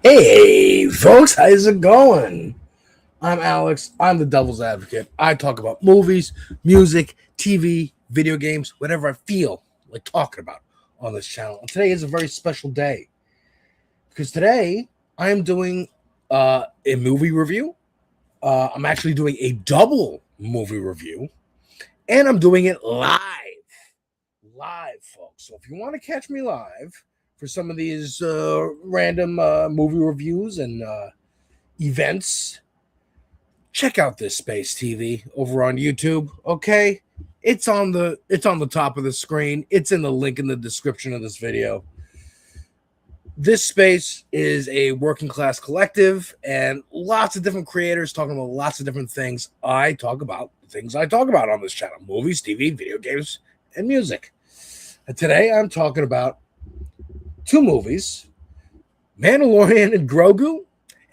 Hey, folks, how's it going? I'm Alex. I'm the devil's advocate. I talk about movies, music, TV, video games, whatever I feel like talking about on this channel. And today is a very special day because today I am doing a movie review. I'm actually doing a double movie review, and I'm doing it live, folks. So if you want to catch me live for some of these random movie reviews and events, check out this Space TV over on YouTube. Okay, it's on the top of the screen. It's in the link in the description of this video. This space is a working class collective and lots of different creators talking about lots of different things. I talk about the things I talk about on this channel: movies, TV, video games, and music. And today I'm talking about two movies, Mandalorian and Grogu,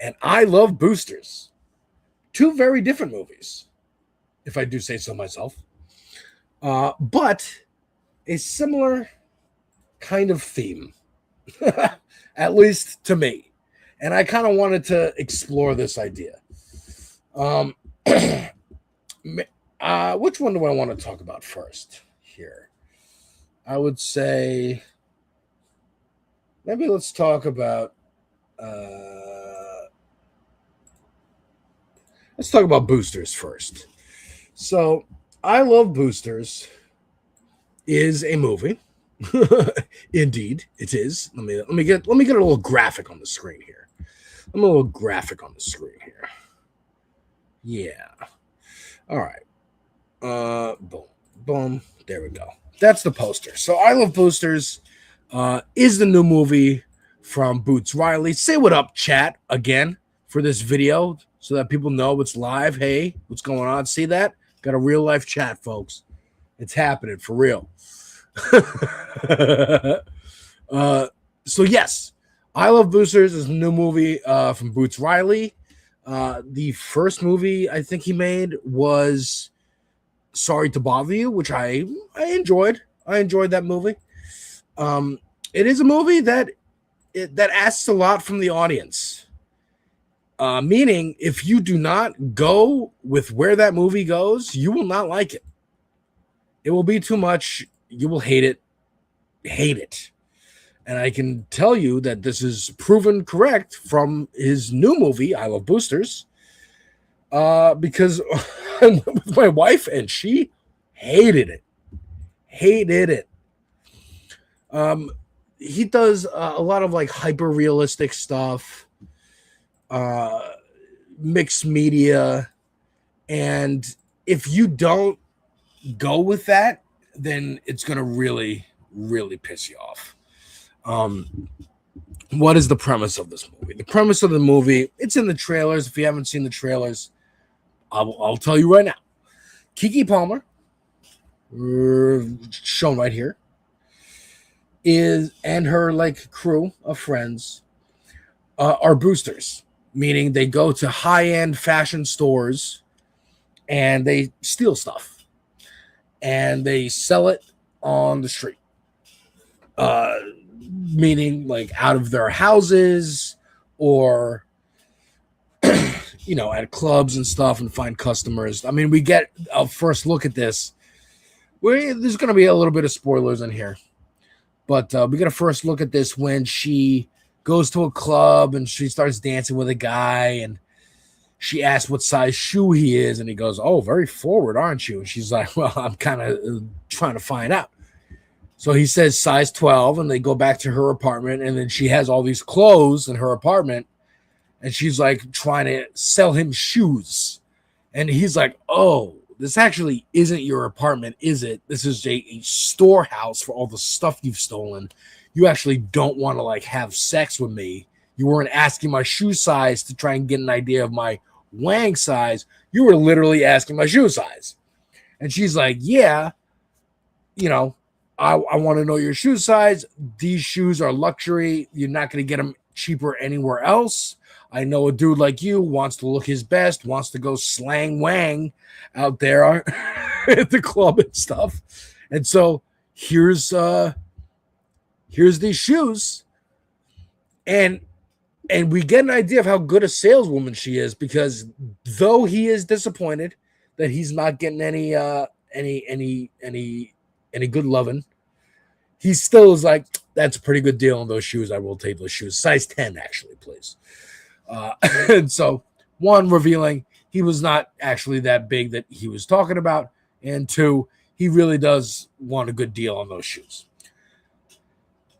and I Love Boosters. Two very different movies, if I do say so myself, but a similar kind of theme, at least to me. And I kind of wanted to explore this idea. Which one do I want to talk about first here? I would say maybe let's talk about Boosters first. So, I Love Boosters is a movie. Indeed, it is. Let me get a little graphic on the screen here. Yeah. All right. Boom, boom. There we go. That's the poster. So, I Love Boosters is the new movie from Boots Riley. Say what up, chat, again for this video, so that people know it's live. Hey, what's going on? See that? Got a real life chat, folks. It's happening for real. So yes, I Love Boosters is a new movie from Boots Riley. The first movie I think he made was Sorry to Bother You, which I enjoyed. I enjoyed that movie. It is a movie that asks a lot from the audience. Meaning, if you do not go with where that movie goes, you will not like it. It will be too much. You will hate it. Hate it. And I can tell you that this is proven correct from his new movie, I Love Boosters, because I'm with my wife and she hated it. Hated it. He does a lot of like hyper realistic stuff. Mixed media, and if you don't go with that, then it's gonna really piss you off. What is the premise of this movie? The premise of the movie, it's in the trailers. If you haven't seen the trailers, I'll tell you right now. Keke Palmer, shown right here, and her like crew of friends are boosters. Meaning they go to high-end fashion stores and they steal stuff and they sell it on the street. Meaning like out of their houses or, at clubs and stuff and find customers. I mean, we get a first look at this. There's going to be a little bit of spoilers in here. But we get a first look at this when she goes to a club and she starts dancing with a guy and she asks what size shoe he is and he goes, "Oh, very forward, aren't you?" And she's like, "Well, I'm kind of trying to find out." So he says size 12 and they go back to her apartment and then she has all these clothes in her apartment and she's like trying to sell him shoes. And he's like, "Oh, this actually isn't your apartment, is it? This is a storehouse for all the stuff you've stolen. You actually don't want to like have sex with me. You weren't asking my shoe size to try and get an idea of my wang size. You were literally asking my shoe size." And she's like, "Yeah, I want to know your shoe size. These shoes are luxury. You're not going to get them cheaper anywhere else. I know a dude like you wants to look his best, wants to go slang wang out there at the club and stuff. And so here's these shoes." And And we get an idea of how good a saleswoman she is, because though he is disappointed that he's not getting any good loving, he still is like, that's a pretty good deal on those shoes. I will take those shoes. Size 10, actually, please. And so, one, revealing he was not actually that big that he was talking about. And two, he really does want a good deal on those shoes.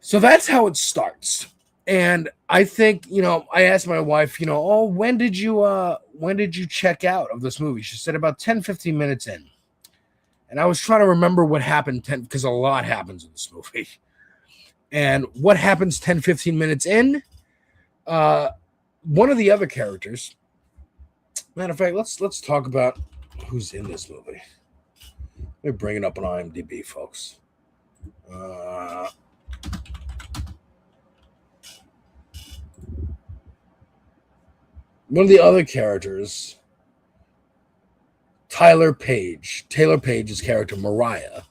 So that's how it starts. And I think, I asked my wife, oh, when did you check out of this movie? She said about 10, 15 minutes in. And I was trying to remember what happened because a lot happens in this movie. And what happens 10, 15 minutes in? One of the other characters. Matter of fact, let's talk about who's in this movie. Let me bring it up on IMDb, folks. One of the other characters, Taylor Page's character, Mariah.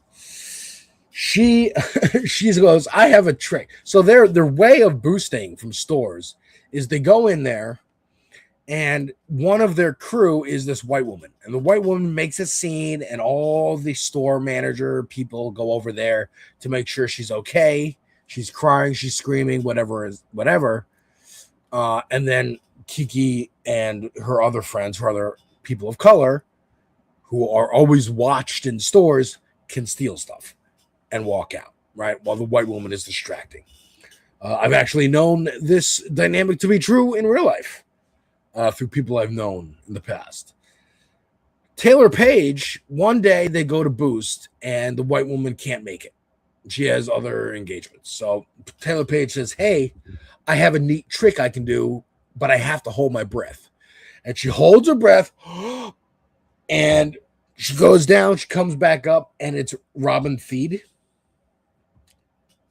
She goes, I have a trick. So their way of boosting from stores is they go in there, and one of their crew is this white woman. And the white woman makes a scene, and all the store manager people go over there to make sure she's okay. She's crying, she's screaming, whatever. And then Kiki and her other friends, her other people of color, who are always watched in stores, can steal stuff and walk out, right? While the white woman is distracting. I've actually known this dynamic to be true in real life through people I've known in the past. Taylor Page, one day they go to boost and the white woman can't make it. She has other engagements. So Taylor Page says, hey, I have a neat trick I can do, but I have to hold my breath. And she holds her breath and she goes down, she comes back up, and it's Robin Thede,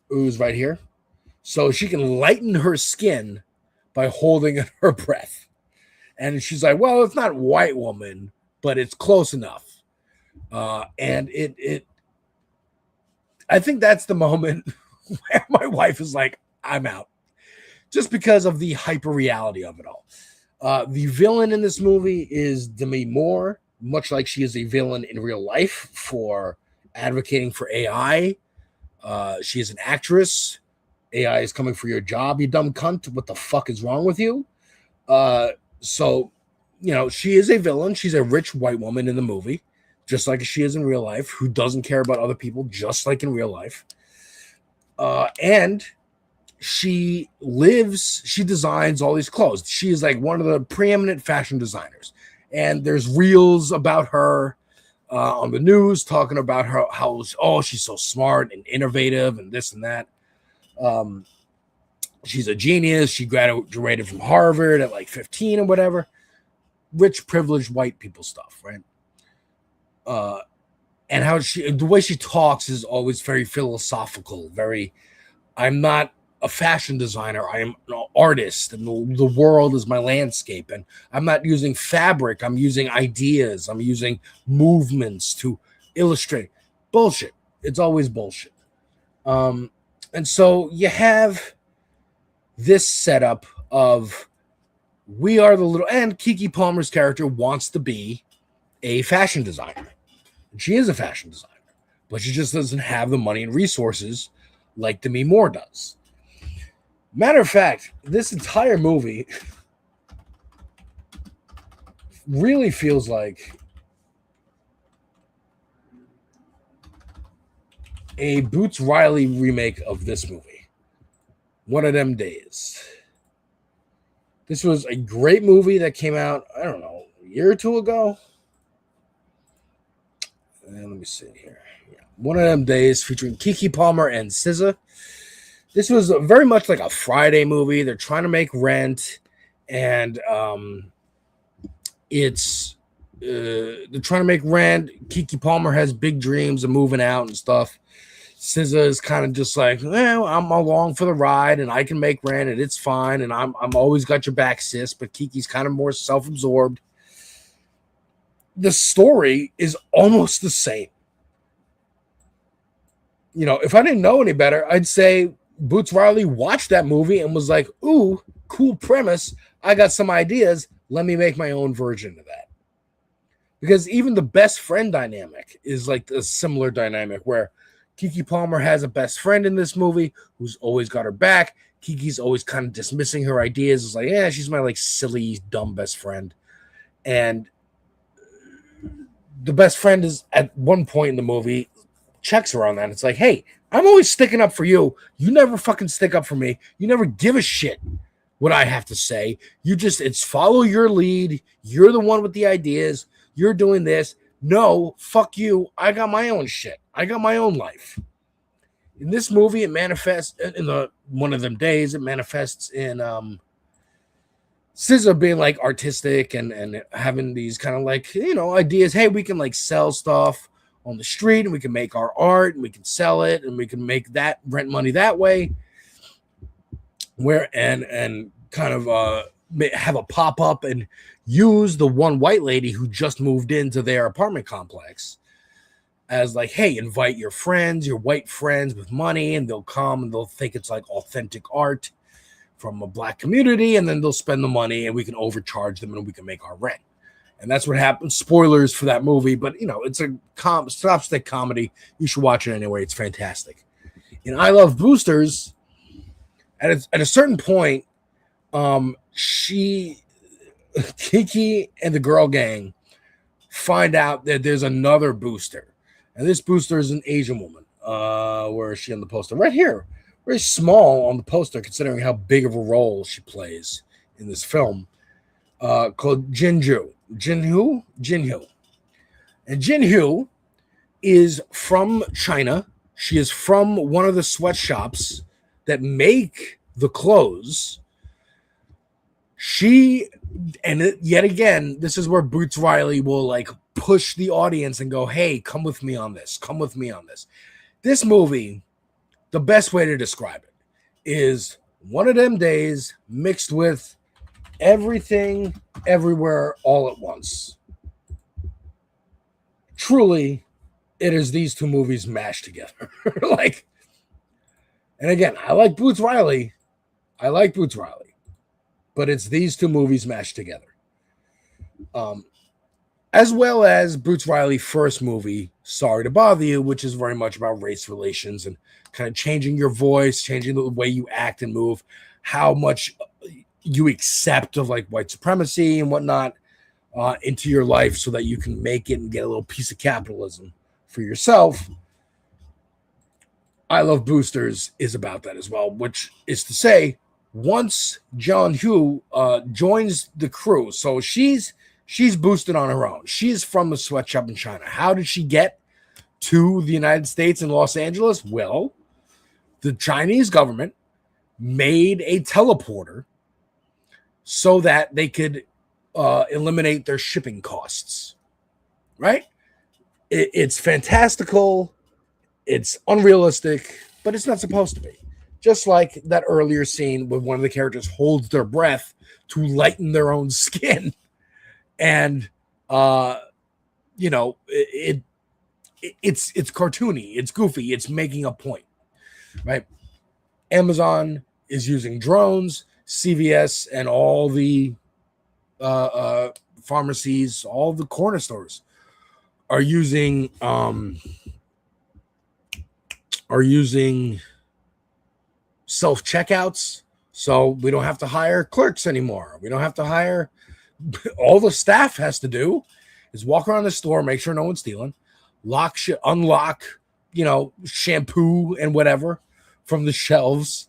who's right here. So she can lighten her skin by holding her breath. And she's like, well, it's not white woman, but it's close enough. And I think that's the moment where my wife is like, I'm out. Just because of the hyper reality of it all. The villain in this movie is Demi Moore, much like she is a villain in real life for advocating for AI. She is an actress. AI is coming for your job, you dumb cunt. What the fuck is wrong with you? So, she is a villain. She's a rich white woman in the movie, just like she is in real life, who doesn't care about other people, just like in real life. And she designs all these clothes. She is like one of the preeminent fashion designers. And there's reels about her on the news talking about her, how, she's so smart and innovative and this and that. She's a genius. She graduated from Harvard at like 15 or whatever. Rich, privileged white people stuff, right? And how the way she talks is always very philosophical. I'm not a fashion designer. I am an artist, and the world is my landscape. And I'm not using fabric. I'm using ideas. I'm using movements to illustrate. Bullshit. It's always bullshit. And so you have this setup of and Keke Palmer's character wants to be a fashion designer. She is a fashion designer, but she just doesn't have the money and resources like Demi Moore does. Matter of fact, this entire movie really feels like a Boots Riley remake of this movie. One of them days. This was a great movie that came out, I don't know, a year or two ago. And let me see here. Yeah. One of them days featuring Keke Palmer and SZA. This was very much like a Friday movie. They're trying to make rent, and they're trying to make rent. Keke Palmer has big dreams of moving out and stuff. SZA is kind of just like, well, I'm along for the ride, and I can make rent, and it's fine, and I'm always got your back, sis. But Kiki's kind of more self-absorbed. The story is almost the same. If I didn't know any better, I'd say Boots Riley watched that movie and was like, ooh, cool premise. I got some ideas. Let me make my own version of that. Because even the best friend dynamic is like a similar dynamic where Keke Palmer has a best friend in this movie who's always got her back. Kiki's always kind of dismissing her ideas. It's like, yeah, she's my like silly, dumb best friend. And the best friend is at one point in the movie checks her on that. It's like, hey, I'm always sticking up for you. You never fucking stick up for me. You never give a shit what I have to say. It's follow your lead. You're the one with the ideas. You're doing this. No, fuck you. I got my own shit. I got my own life. In this movie, it manifests in one of them days. It manifests in SZA being like artistic and having these kind of like, ideas. Hey, we can like sell stuff on the street and we can make our art and we can sell it and we can make that rent money that way. And kind of have a pop up and use the one white lady who just moved into their apartment complex as like, hey, invite your friends, your white friends with money, and they'll come and they'll think it's like authentic art from a black community, and then they'll spend the money and we can overcharge them and we can make our rent. And that's what happens. Spoilers for that movie, but it's a slapstick comedy. You should watch it anyway. It's fantastic. In I Love Boosters, at a certain point, Kiki and the girl gang find out that there's another booster. And this booster is an Asian woman. Where is she on the poster? Right here. Very small on the poster, considering how big of a role she plays in this film. Called Jinju. Jinhu. And Jinhu is from China. She is from one of the sweatshops that make the clothes. Yet again, this is where Boots Riley will like push the audience and go, hey, come with me on this. Come with me on this. This movie, the best way to describe it is one of them days mixed with everything, everywhere, all at once. Truly, it is these two movies mashed together. And again, I like Boots Riley. But it's these two movies mashed together. As well as Boots Riley's first movie, Sorry to Bother You, which is very much about race relations and kind of changing your voice, changing the way you act and move, how much you accept of like white supremacy and whatnot into your life so that you can make it and get a little piece of capitalism for yourself. I Love Boosters is about that as well, which is to say, once John Hu joins the crew, so she's boosted on her own. She is from a sweatshop in China. How did she get to the United States and Los Angeles? Well, the Chinese government made a teleporter so that they could eliminate their shipping costs, right? It's fantastical. It's unrealistic, but it's not supposed to be. Just like that earlier scene when one of the characters holds their breath to lighten their own skin. And, it's cartoony. It's goofy. It's making a point, right? Amazon is using drones. CVS and all the pharmacies, all the corner stores are using self-checkouts, so we don't have to hire clerks anymore. We don't have to hire. All the staff has to do is walk around the store, make sure no one's stealing, unlock, shampoo and whatever from the shelves,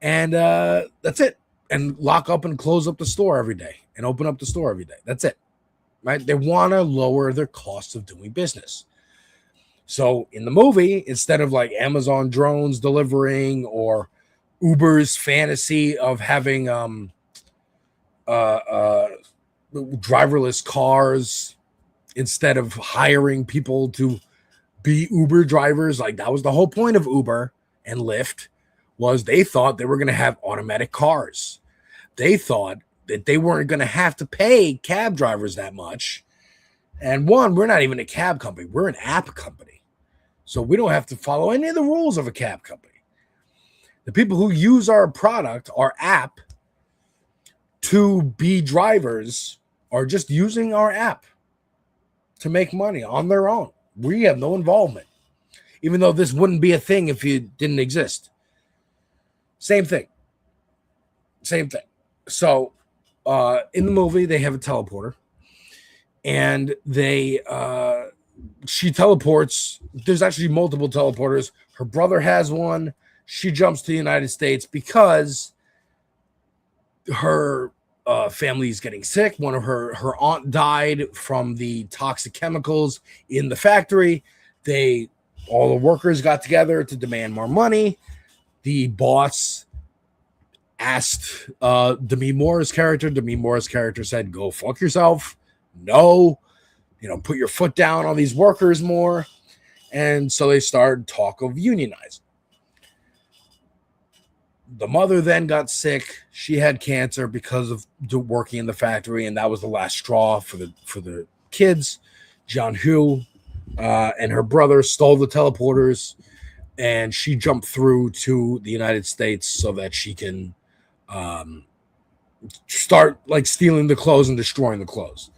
and that's it. And lock up and close up the store every day and open up the store every day. That's it, right? They want to lower their costs of doing business. So in the movie, instead of like Amazon drones delivering or Uber's fantasy of having driverless cars, instead of hiring people to be Uber drivers, like that was the whole point of Uber and Lyft, was they thought they were going to have automatic cars. They thought that they weren't going to have to pay cab drivers that much. And one, we're not even a cab company. We're an app company. So we don't have to follow any of the rules of a cab company. The people who use our product, our app, to be drivers are just using our app to make money on their own. We have no involvement, even though this wouldn't be a thing if it didn't exist. Same thing. So in the movie, they have a teleporter, and she teleports. There's actually multiple teleporters. Her brother has one. She jumps to the United States because her family is getting sick. One of her aunt died from the toxic chemicals in the factory. All the workers got together to demand more money. The boss asked Demi Moore's character. Demi Moore's character said, "Go fuck yourself. No, put your foot down on these workers more." And so they started talk of unionizing. The mother then got sick. She had cancer because of working in the factory, and that was the last straw for the kids. John Hu and her brother stole the teleporters, and she jumped through to the United States so that she can start like stealing the clothes and destroying the clothes.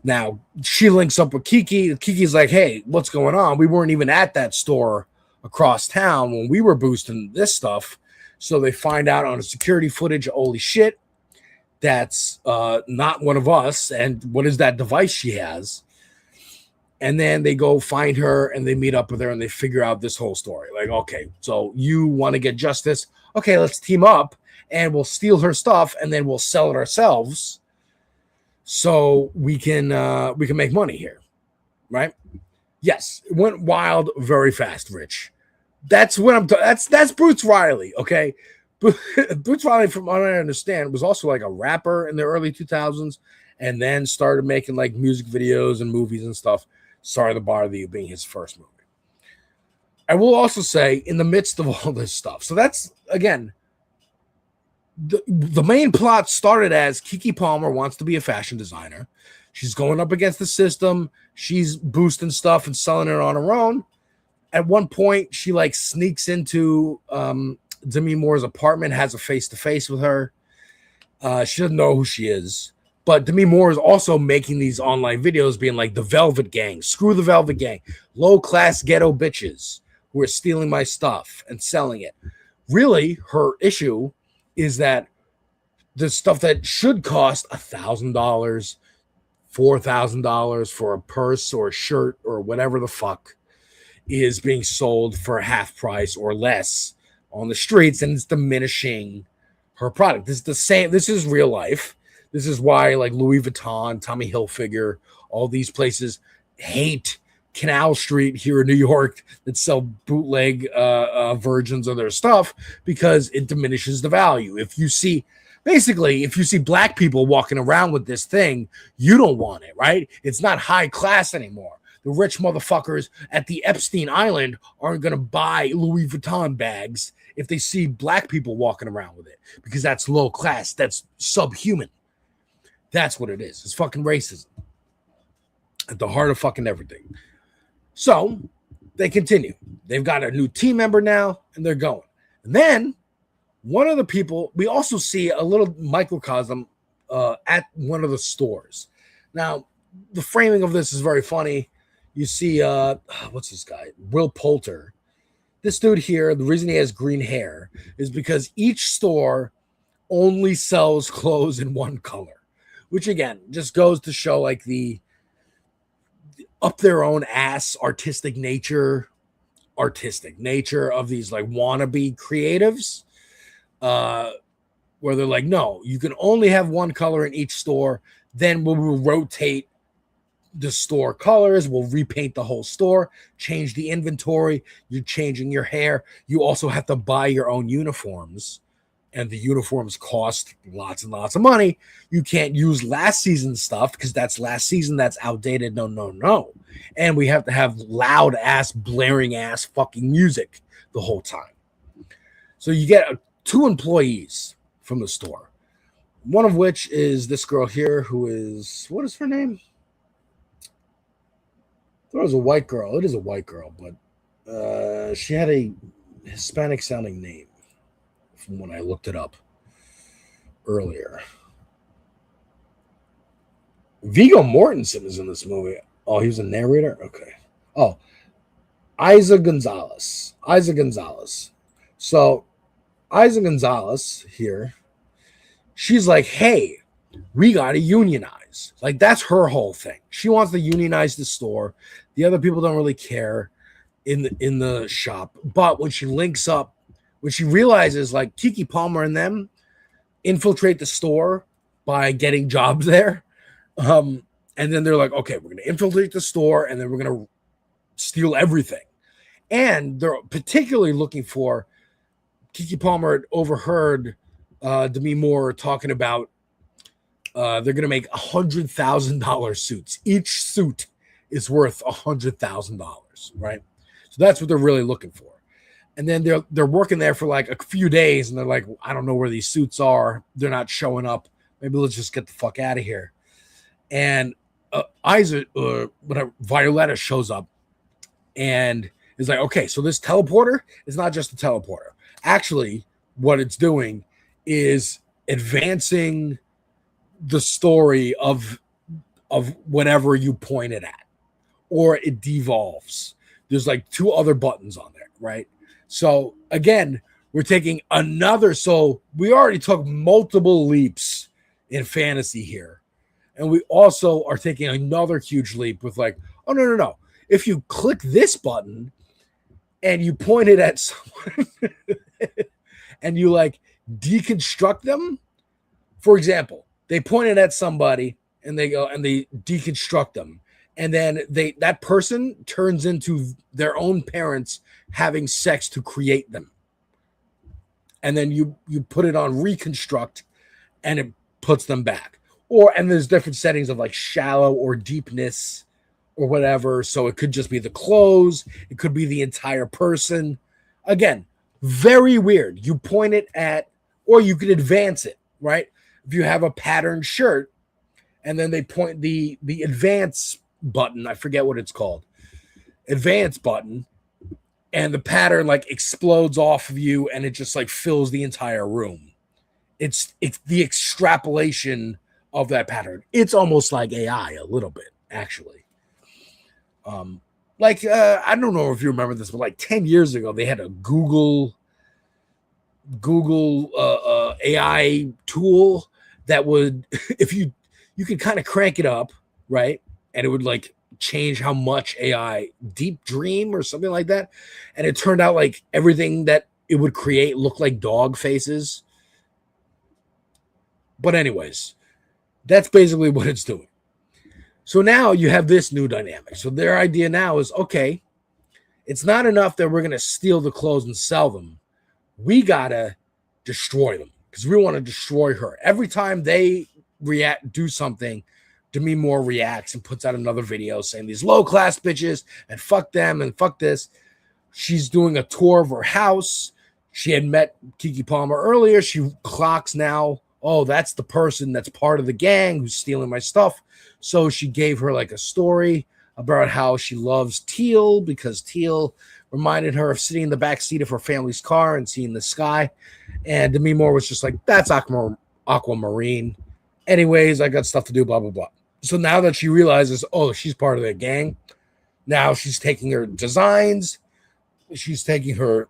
Now she links up with Kiki. Kiki's like, "Hey, what's going on? We weren't even at that store across town when we were boosting this stuff." So they find out on a security footage, holy shit, that's not one of us. And what is that device she has? And then they go find her and they meet up with her and they figure out this whole story. Like, okay, so you want to get justice? Okay, let's team up and we'll steal her stuff and then we'll sell it ourselves so we can make money here, right? Yes, it went wild very fast, Rich. That's what I'm that's Bruce Riley, okay? Bruce Riley, from what I understand, was also like a rapper in the early 2000s and then started making like music videos and movies and stuff. Sorry to bother you, being his first movie. I will also say, in the midst of all this stuff, so that's, again, the main plot started as Keke Palmer wants to be a fashion designer. She's going up against the system. She's boosting stuff and selling it on her own. At one point, she like sneaks into Demi Moore's apartment, has a face-to-face with her. She doesn't know who she is. But Demi Moore is also making these online videos being like, the Velvet Gang, screw the Velvet Gang, low-class ghetto bitches who are stealing my stuff and selling it. Really, her issue is that the stuff that should cost $1,000, $4,000 for a purse or a shirt or whatever the fuck is being sold for half price or less on the streets, and it's diminishing her product. This is the same. This is real life. This is why like Louis Vuitton, Tommy Hilfiger, all these places hate Canal Street here in New York that sell bootleg versions of their stuff because it diminishes the value. If you see black people walking around with this thing, you don't want it, right? It's not high class anymore. The rich motherfuckers at the Epstein Island aren't going to buy Louis Vuitton bags if they see black people walking around with it because that's low class. That's subhuman. That's what it is. It's fucking racism at the heart of fucking everything. So they continue. They've got a new team member now, and they're going. And then one of the people, we also see a little microcosm at one of the stores. Now, the framing of this is very funny. You see, what's this guy? Will Poulter. This dude here, the reason he has green hair is because each store only sells clothes in one color, which again just goes to show like the up their own ass artistic nature of these like wannabe creatives, where they're like, no, you can only have one color in each store. Then we'll rotate the store colors. We'll repaint the whole store, change the inventory. You're changing your hair. You also have to buy your own uniforms, and the uniforms cost lots and lots of money. You can't use last season's stuff because that's last season. That's outdated. No. And we have to have loud ass, blaring ass fucking music the whole time. So you get 2 employees from the store. One of which is this girl here who is, what is her name? I thought it was a white girl. It is a white girl, but she had a Hispanic sounding name from when I looked it up earlier. Viggo Mortensen is in this movie. Oh, he was a narrator? Okay. Oh, Isa Gonzalez. Isa Gonzalez. So, Isa Gonzalez here, she's like, hey, we got to unionize. Like, that's her whole thing. She wants to unionize the store. The other people don't really care in the shop. But when she links up, when she realizes, like, Keke Palmer and them infiltrate the store by getting jobs there, and then they're like, okay, we're going to infiltrate the store, and then we're going to steal everything. And they're particularly looking for, Keke Palmer had overheard Demi Moore talking about they're going to make $100,000 suits. Each suit is worth $100,000, right? So that's what they're really looking for. And then they're working there for like a few days, and they're like, I don't know where these suits are. They're not showing up. Maybe let's just get the fuck out of here. And Violetta shows up and is like, okay, so this teleporter is not just a teleporter. Actually, what it's doing is advancing the story of whatever you point it at, or it devolves. There's like 2 other buttons on there, right? So again, we're taking another. So we already took multiple leaps in fantasy here. And we also are taking another huge leap with like, oh, no. If you click this button and you point it at someone and you like deconstruct them, for example, they point it at somebody and they go and they deconstruct them. And then that person turns into their own parents having sex to create them. And then you put it on reconstruct and it puts them back. And there's different settings of like shallow or deepness or whatever. So it could just be the clothes. It could be the entire person. Again, very weird. You point it at, or you could advance it, right? If you have a patterned shirt and then they point the advance button, I forget what it's called, advance button, and the pattern like explodes off of you and it just like fills the entire room. It's the extrapolation of that pattern. It's almost like AI a little bit, actually. I don't know if you remember this, but like 10 years ago, they had a Google AI tool that would, if you could kind of crank it up, right? And it would like change how much AI, Deep Dream or something like that. And it turned out like everything that it would create looked like dog faces. But anyways, that's basically what it's doing. So now you have this new dynamic. So their idea now is, okay, it's not enough that we're going to steal the clothes and sell them. We got to destroy them because we want to destroy her. Every time they do something, Demi Moore reacts and puts out another video saying these low-class bitches and fuck them and fuck this. She's doing a tour of her house. She had met Keke Palmer earlier. She clocks now, oh, that's the person that's part of the gang who's stealing my stuff. So she gave her like a story about how she loves teal because teal reminded her of sitting in the back seat of her family's car and seeing the sky. And Demi Moore was just like, that's aquamarine. Anyways, I got stuff to do, blah, blah, blah. So now that she realizes, oh, she's part of the gang, now she's taking her designs, she's taking her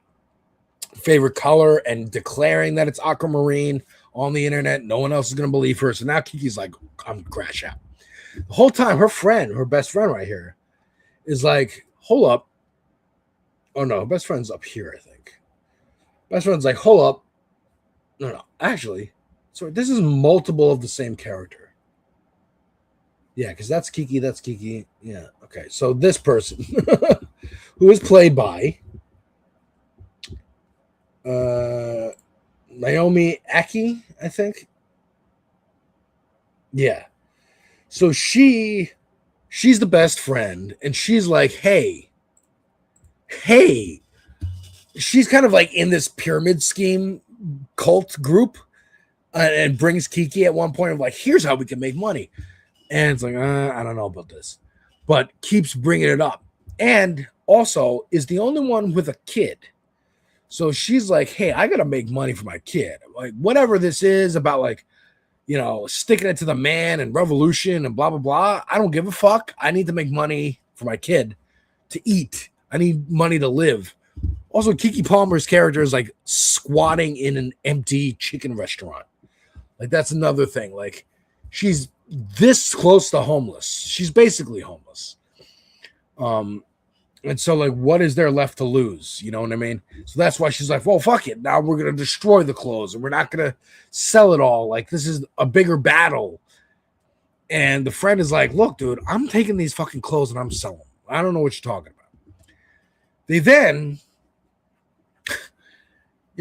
favorite color and declaring that it's aquamarine on the internet. No one else is going to believe her. So now Kiki's like, I'm crash out. The whole time, her best friend right here, is like, hold up. Oh, no, best friend's up here, I think. Best friend's like, hold up. No, actually. So this is multiple of the same character. Yeah, because that's Keke. Yeah, okay. So this person, who is played by Naomi Aki, I think. Yeah. So she's the best friend, and she's like, hey. She's kind of like in this pyramid scheme cult group, and brings Keke at one point of like, here's how we can make money. And it's like, I don't know about this, but keeps bringing it up. And also is the only one with a kid. So she's like, hey, I got to make money for my kid. Like, whatever this is about, like, sticking it to the man and revolution and blah, blah, blah. I don't give a fuck. I need to make money for my kid to eat. I need money to live. Also, Keke Palmer's character is like squatting in an empty chicken restaurant. Like, that's another thing. Like, she's this close to homeless. She's basically homeless. And so, like, what is there left to lose? You know what I mean? So that's why she's like, well, fuck it. Now we're going to destroy the clothes and we're not going to sell it all. Like, this is a bigger battle. And the friend is like, look, dude, I'm taking these fucking clothes and I'm selling them. I don't know what you're talking about. They then,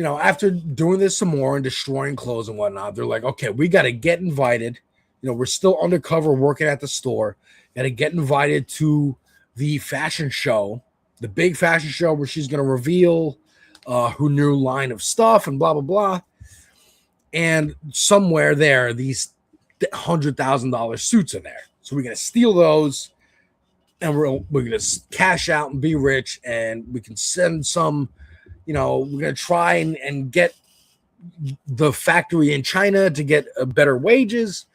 after doing this some more and destroying clothes and whatnot, they're like, okay, we got to get invited. We're still undercover working at the store. Got to get invited to the fashion show, the big fashion show where she's going to reveal her new line of stuff and blah, blah, blah. And somewhere there, these $100,000 suits are there. So we're going to steal those and we're going to cash out and be rich. And we can send some, we're going to try and get the factory in China to get better wages.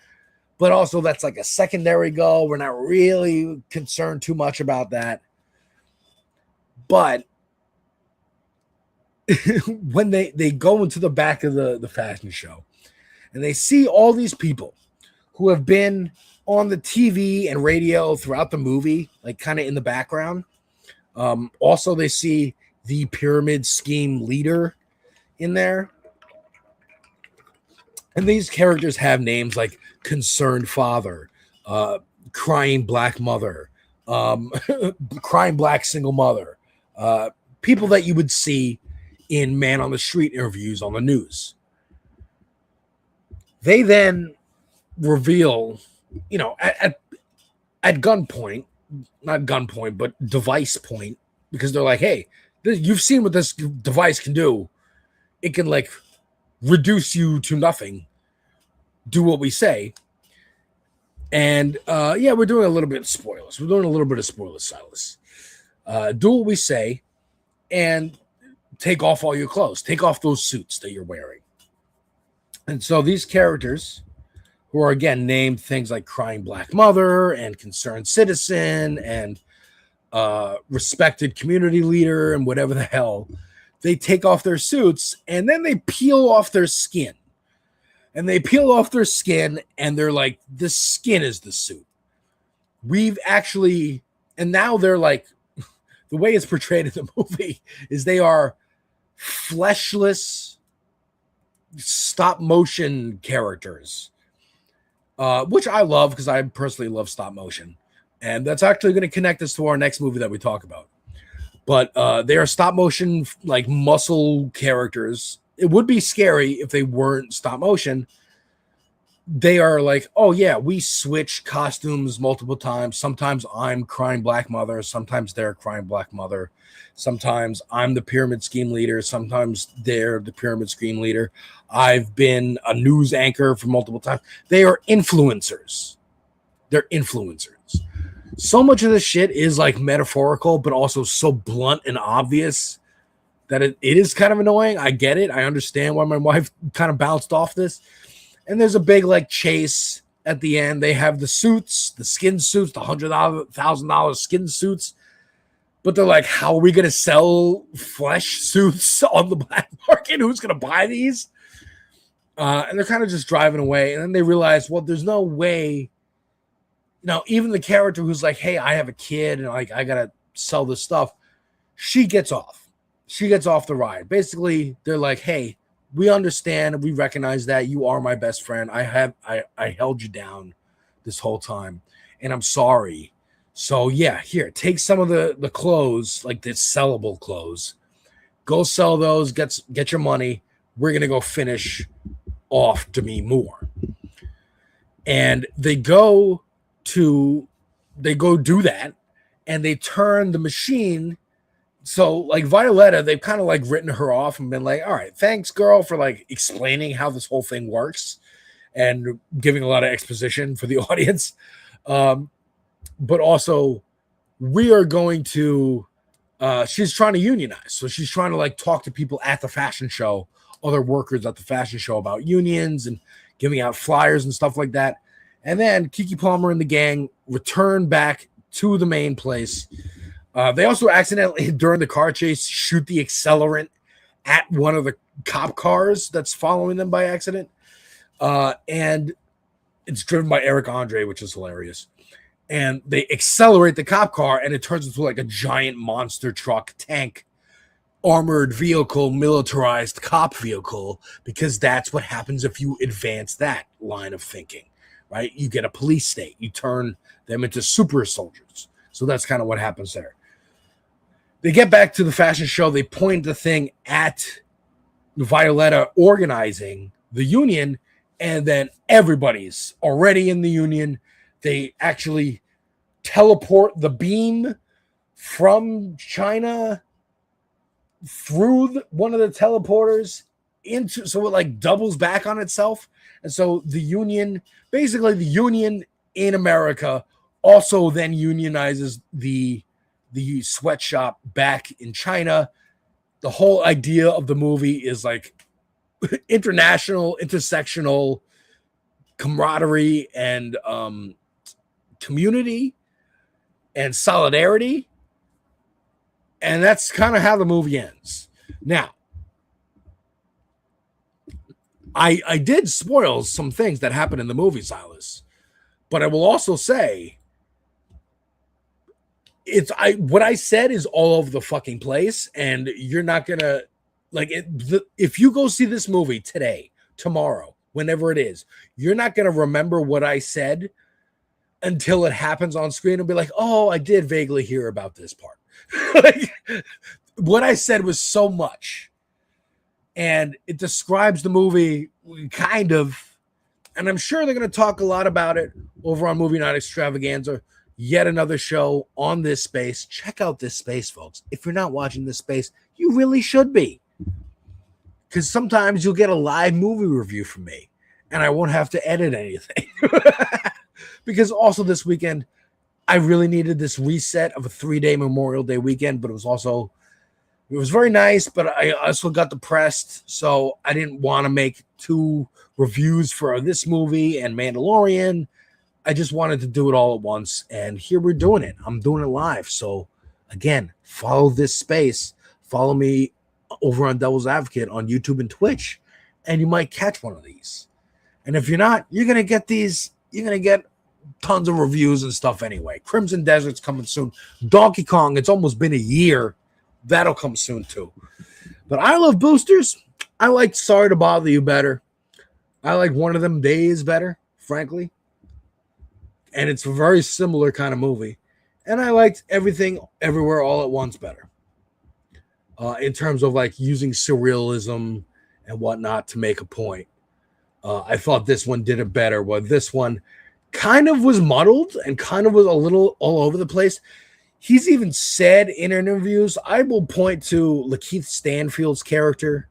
But also that's like a secondary goal. We're not really concerned too much about that. But when they go into the back of the fashion show and they see all these people who have been on the TV and radio throughout the movie, like kind of in the background. Also, they see the pyramid scheme leader in there. And these characters have names like Concerned Father, Crying Black Mother, Crying Black Single Mother, people that you would see in Man on the Street interviews on the news. They then reveal, at gunpoint, not gunpoint, but device point, because they're like, hey, you've seen what this device can do. It can like reduce you to nothing. Do what we say. And we're doing a little bit of spoilers. We're doing a little bit of spoilers, Silas. Do what we say and take off all your clothes. Take off those suits that you're wearing. And so these characters, who are again named things like Crying Black Mother and Concerned Citizen and Respected Community Leader and whatever the hell, they take off their suits and then they peel off their skin. And they peel off their skin and they're like, the skin is the suit. We've actually, and now they're like, the way it's portrayed in the movie is they are fleshless stop motion characters, which I love because I personally love stop motion. And that's actually going to connect us to our next movie that we talk about. But they are stop motion, like muscle characters. It would be scary if they weren't stop motion. They are like, oh yeah, we switch costumes multiple times. Sometimes I'm Crying Black Mother. Sometimes they're Crying Black Mother. Sometimes I'm the pyramid scheme leader. Sometimes they're the pyramid scheme leader. I've been a news anchor for multiple times. They are influencers. They're influencers. So much of this shit is like metaphorical, but also so blunt and obvious that it is kind of annoying. I get it. I understand why my wife kind of bounced off this. And there's a big like chase at the end. They have the suits, the skin suits, the $100,000 skin suits. But they're like, how are we going to sell flesh suits on the black market? Who's going to buy these? And they're kind of just driving away. And then they realize, well, there's no way. Now, even the character who's like, hey, I have a kid and like I got to sell this stuff. She gets off. She gets off the ride. Basically, they're like, hey, we understand. We recognize that you are my best friend. I held you down this whole time and I'm sorry. So yeah, here, take some of the clothes, like the sellable clothes, go sell those, get your money. We're going to go finish off Demi Moore. And they go do that and they turn the machine. So like Violetta, they've kind of like written her off and been like, all right, thanks girl for like explaining how this whole thing works and giving a lot of exposition for the audience. But also we are going to, she's trying to unionize. So she's trying to like talk to people at the fashion show, other workers at the fashion show about unions and giving out flyers and stuff like that. And then Keke Palmer and the gang return back to the main place. They also accidentally, during the car chase, shoot the accelerant at one of the cop cars that's following them by accident. And it's driven by Eric Andre, which is hilarious. And they accelerate the cop car, and it turns into like a giant monster truck, tank, armored vehicle, militarized cop vehicle, because that's what happens if you advance that line of thinking, right? You get a police state. You turn them into super soldiers. So that's kind of what happens there. They get back to the fashion show. They point the thing at Violetta organizing the union, and then everybody's already in the union. They actually teleport the beam from China through one of the teleporters into, so it like doubles back on itself. And so the union, basically the union in America, also then unionizes the sweatshop back in China. The whole idea of the movie is like international, intersectional camaraderie and community and solidarity. And that's kind of how the movie ends. Now, I did spoil some things that happen in the movie, Silas, but I will also say what I said is all over the fucking place, and you're not gonna like it. If you go see this movie today, tomorrow, whenever it is, you're not gonna remember what I said until it happens on screen and be like, oh, I did vaguely hear about this part. Like, what I said was so much, and it describes the movie kind of, and I'm sure they're going to talk a lot about it over on Movie Night Extravaganza. Yet another show on this space. Check out this space, folks. If you're not watching this space, you really should be, because sometimes you'll get a live movie review from me and I won't have to edit anything. Because also this weekend, I really needed this reset of a 3-day Memorial Day weekend, but it was very nice, but I also got depressed, so I didn't want to make 2 reviews for this movie and Mandalorian. I just wanted to do it all at once, and here we're doing it. I'm doing it live. So again, follow this space. Follow me over on Devil's Advocate on YouTube and Twitch, and you might catch one of these. And if you're not, you're going to get these. You're going to get tons of reviews and stuff anyway. Crimson Desert's coming soon. Donkey Kong, it's almost been a year. That'll come soon too. But I love boosters. I like Sorry to Bother You better. I like One of Them Days better, frankly. And it's a very similar kind of movie. And I liked Everything Everywhere All at Once better. In terms of like using surrealism and whatnot to make a point. I thought this one did it better. Well, this one kind of was muddled and kind of was a little all over the place. He's even said in interviews, I will point to Lakeith Stanfield's character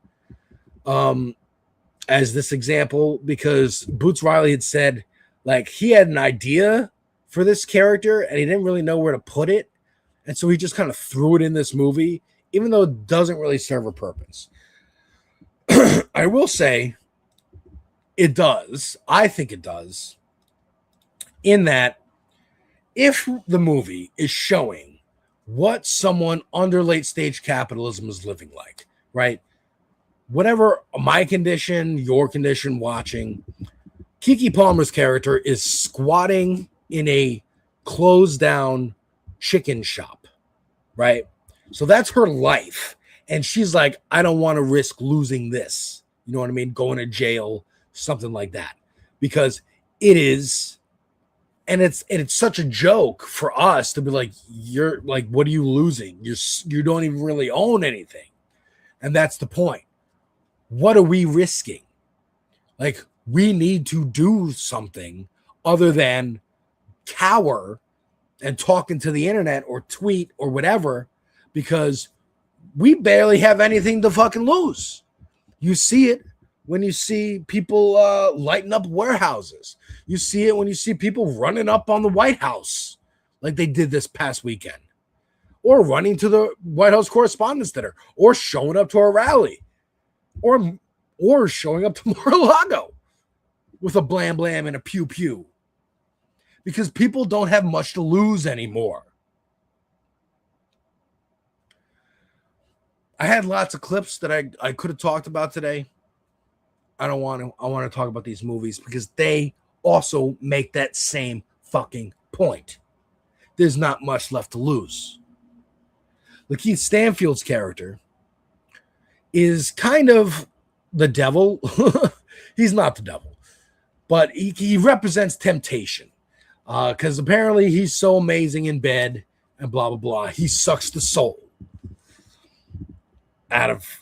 as this example, because Boots Riley had said, like, he had an idea for this character and he didn't really know where to put it. And so he just kind of threw it in this movie, even though it doesn't really serve a purpose. I will say it does. I think it does. In that, if the movie is showing what someone under late stage capitalism is living like, right? Whatever my condition, your condition watching, Keke Palmer's character is squatting in a closed down chicken shop, right? So that's her life. And she's like, I don't want to risk losing this. You know what I mean? Going to jail, something like that. Because it is, and it's such a joke for us to be like, you're like, what are you losing? You don't even really own anything. And that's the point. What are we risking? Like, we need to do something other than cower and talking to the internet or tweet or whatever, because we barely have anything to fucking lose. You see it when you see people lighting up warehouses. You see it when you see people running up on the White House like they did this past weekend, or running to the White House Correspondents' Dinner, or showing up to a rally, or showing up to Mar-a-Lago. with a blam blam and a pew pew. Because people don't have much to lose anymore. I had lots of clips that I could have talked about today. I don't want to. I want to talk about these movies because they also make that same fucking point. There's not much left to lose. Lakeith Stanfield's character is kind of the devil. He's not the devil, but he represents temptation. Because apparently he's so amazing in bed and blah, blah, blah. He sucks the soul out of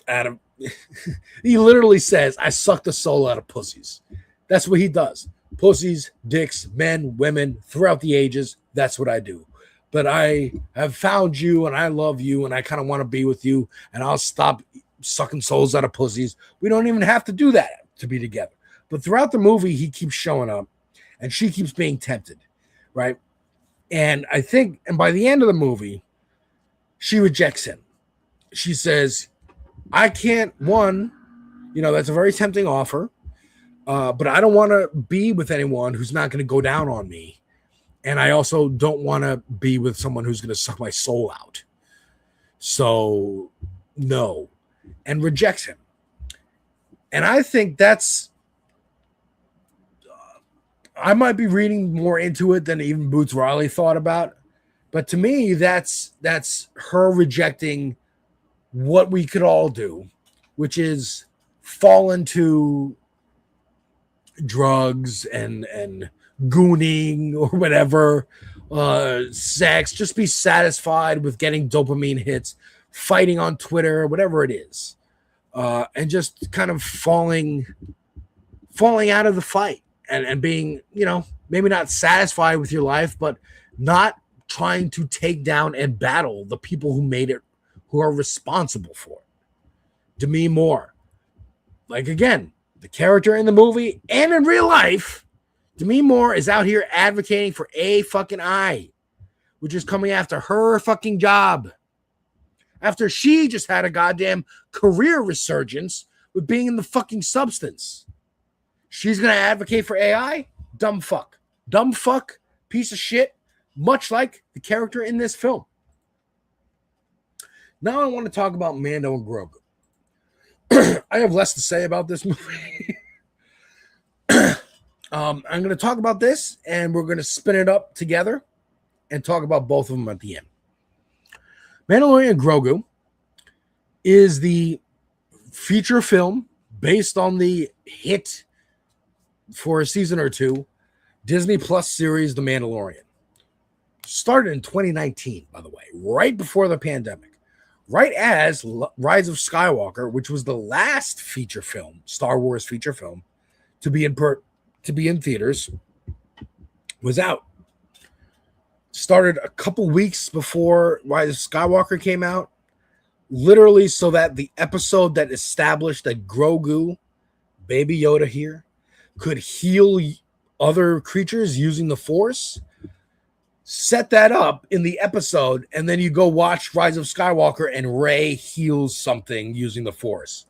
he literally says, I suck the soul out of pussies. That's what he does. Pussies, dicks, men, women, throughout the ages. That's what I do. But I have found you and I love you and I kind of want to be with you and I'll stop sucking souls out of pussies. We don't even have to do that to be together. But throughout the movie, he keeps showing up and she keeps being tempted, right? And I think, and by the end of the movie, she rejects him. She says, I can't, that's a very tempting offer, but I don't want to be with anyone who's not going to go down on me. And I also don't want to be with someone who's going to suck my soul out. So, no. And rejects him. And I think that's, I might be reading more into it than even Boots Riley thought about. But to me, that's her rejecting what we could all do, which is fall into drugs and gooning or whatever, sex, just be satisfied with getting dopamine hits, fighting on Twitter, whatever it is, and just kind of falling out of the fight and being, maybe not satisfied with your life, but not trying to take down and battle the people who made it, who are responsible for it. Demi Moore, like again, the character in the movie and in real life, Demi Moore is out here advocating for a fucking I, which is coming after her fucking job. After she just had a goddamn career resurgence with being in the fucking substance. She's going to advocate for AI? Dumb fuck. Dumb fuck, piece of shit, much like the character in this film. Now I want to talk about Mando and Grogu. I have less to say about this movie. I'm going to talk about this, and we're going to spin it up together and talk about both of them at the end. Mandalorian Grogu is the feature film based on the hit for a season or two Disney Plus series, The Mandalorian. Started in 2019, by the way, right before the pandemic. Right as Rise of Skywalker, which was the last feature film, Star Wars feature film, to be in theaters, was out. Started a couple weeks before Rise of Skywalker came out, literally so that the episode that established that Grogu, Baby Yoda here, could heal other creatures using the Force, set that up in the episode, and then you go watch Rise of Skywalker and Rey heals something using the Force.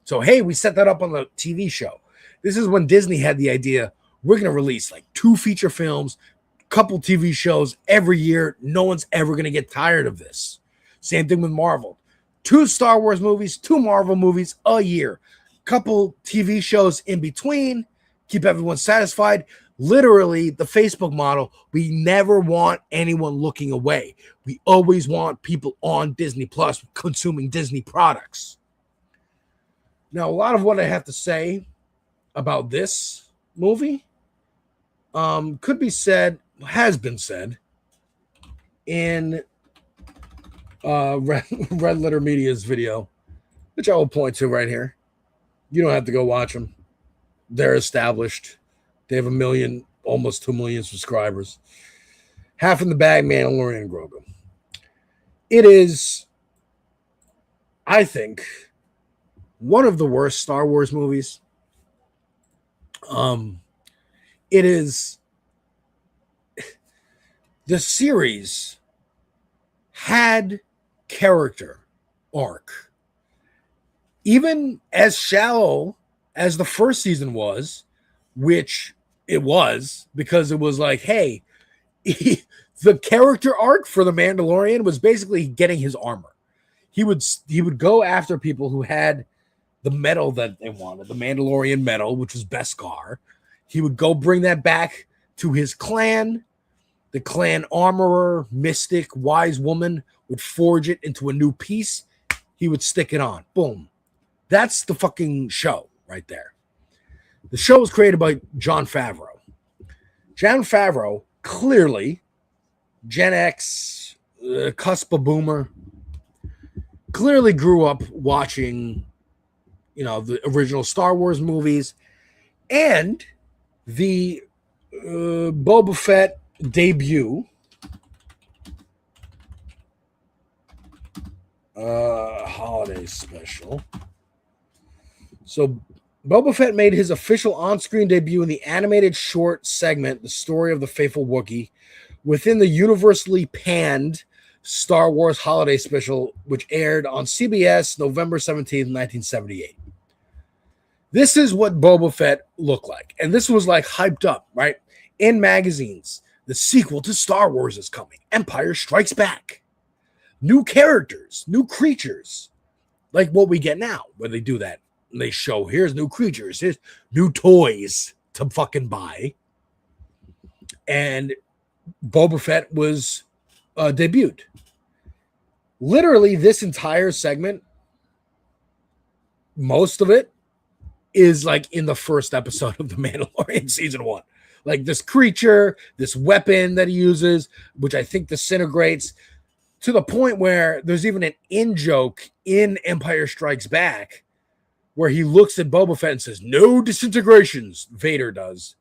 So, hey, we set that up on the TV show. This is when Disney had the idea, we're going to release like 2 feature films, couple TV shows every year. No one's ever going to get tired of this. Same thing with Marvel. 2 Star Wars movies, 2 Marvel movies a year. Couple TV shows in between. Keep everyone satisfied. Literally, the Facebook model, we never want anyone looking away. We always want people on Disney Plus consuming Disney products. Now, a lot of what I have to say about this movie could be said, has been said in Red Letter Media's video, which I will point to right here. You don't have to go watch them. They're established. They have 1 million, almost 2 million subscribers. Half in the bag, Mandalorian and Grogu. It is, I think, one of the worst Star Wars movies. It is, the series had character arc. Even as shallow as the first season was, which it was, because it was like, hey, the character arc for the Mandalorian was basically getting his armor. He would go after people who had the medal that they wanted, the Mandalorian medal, which was Beskar. He would go bring that back to his clan. The clan armorer, mystic, wise woman would forge it into a new piece. He would stick it on. Boom. That's the fucking show right there. The show was created by Jon Favreau. Jon Favreau, clearly Gen X, cusp of boomer, clearly grew up watching, the original Star Wars movies and the Boba Fett debut. Holiday special. So Boba Fett made his official on-screen debut in the animated short segment, The Story of the Faithful Wookiee, within the universally panned Star Wars Holiday Special, which aired on CBS November 17th, 1978. This is what Boba Fett looked like. And this was like hyped up, right? In magazines. The sequel to Star Wars is coming. Empire Strikes Back. New characters, new creatures. Like what we get now, where they do that. And they show, here's new creatures, here's new toys to fucking buy. And Boba Fett was debuted. Literally, this entire segment, most of it, is like in the first episode of The Mandalorian season 1. Like this creature, this weapon that he uses, which I think disintegrates, to the point where there's even an in-joke in Empire Strikes Back where he looks at Boba Fett and says, no disintegrations, Vader does.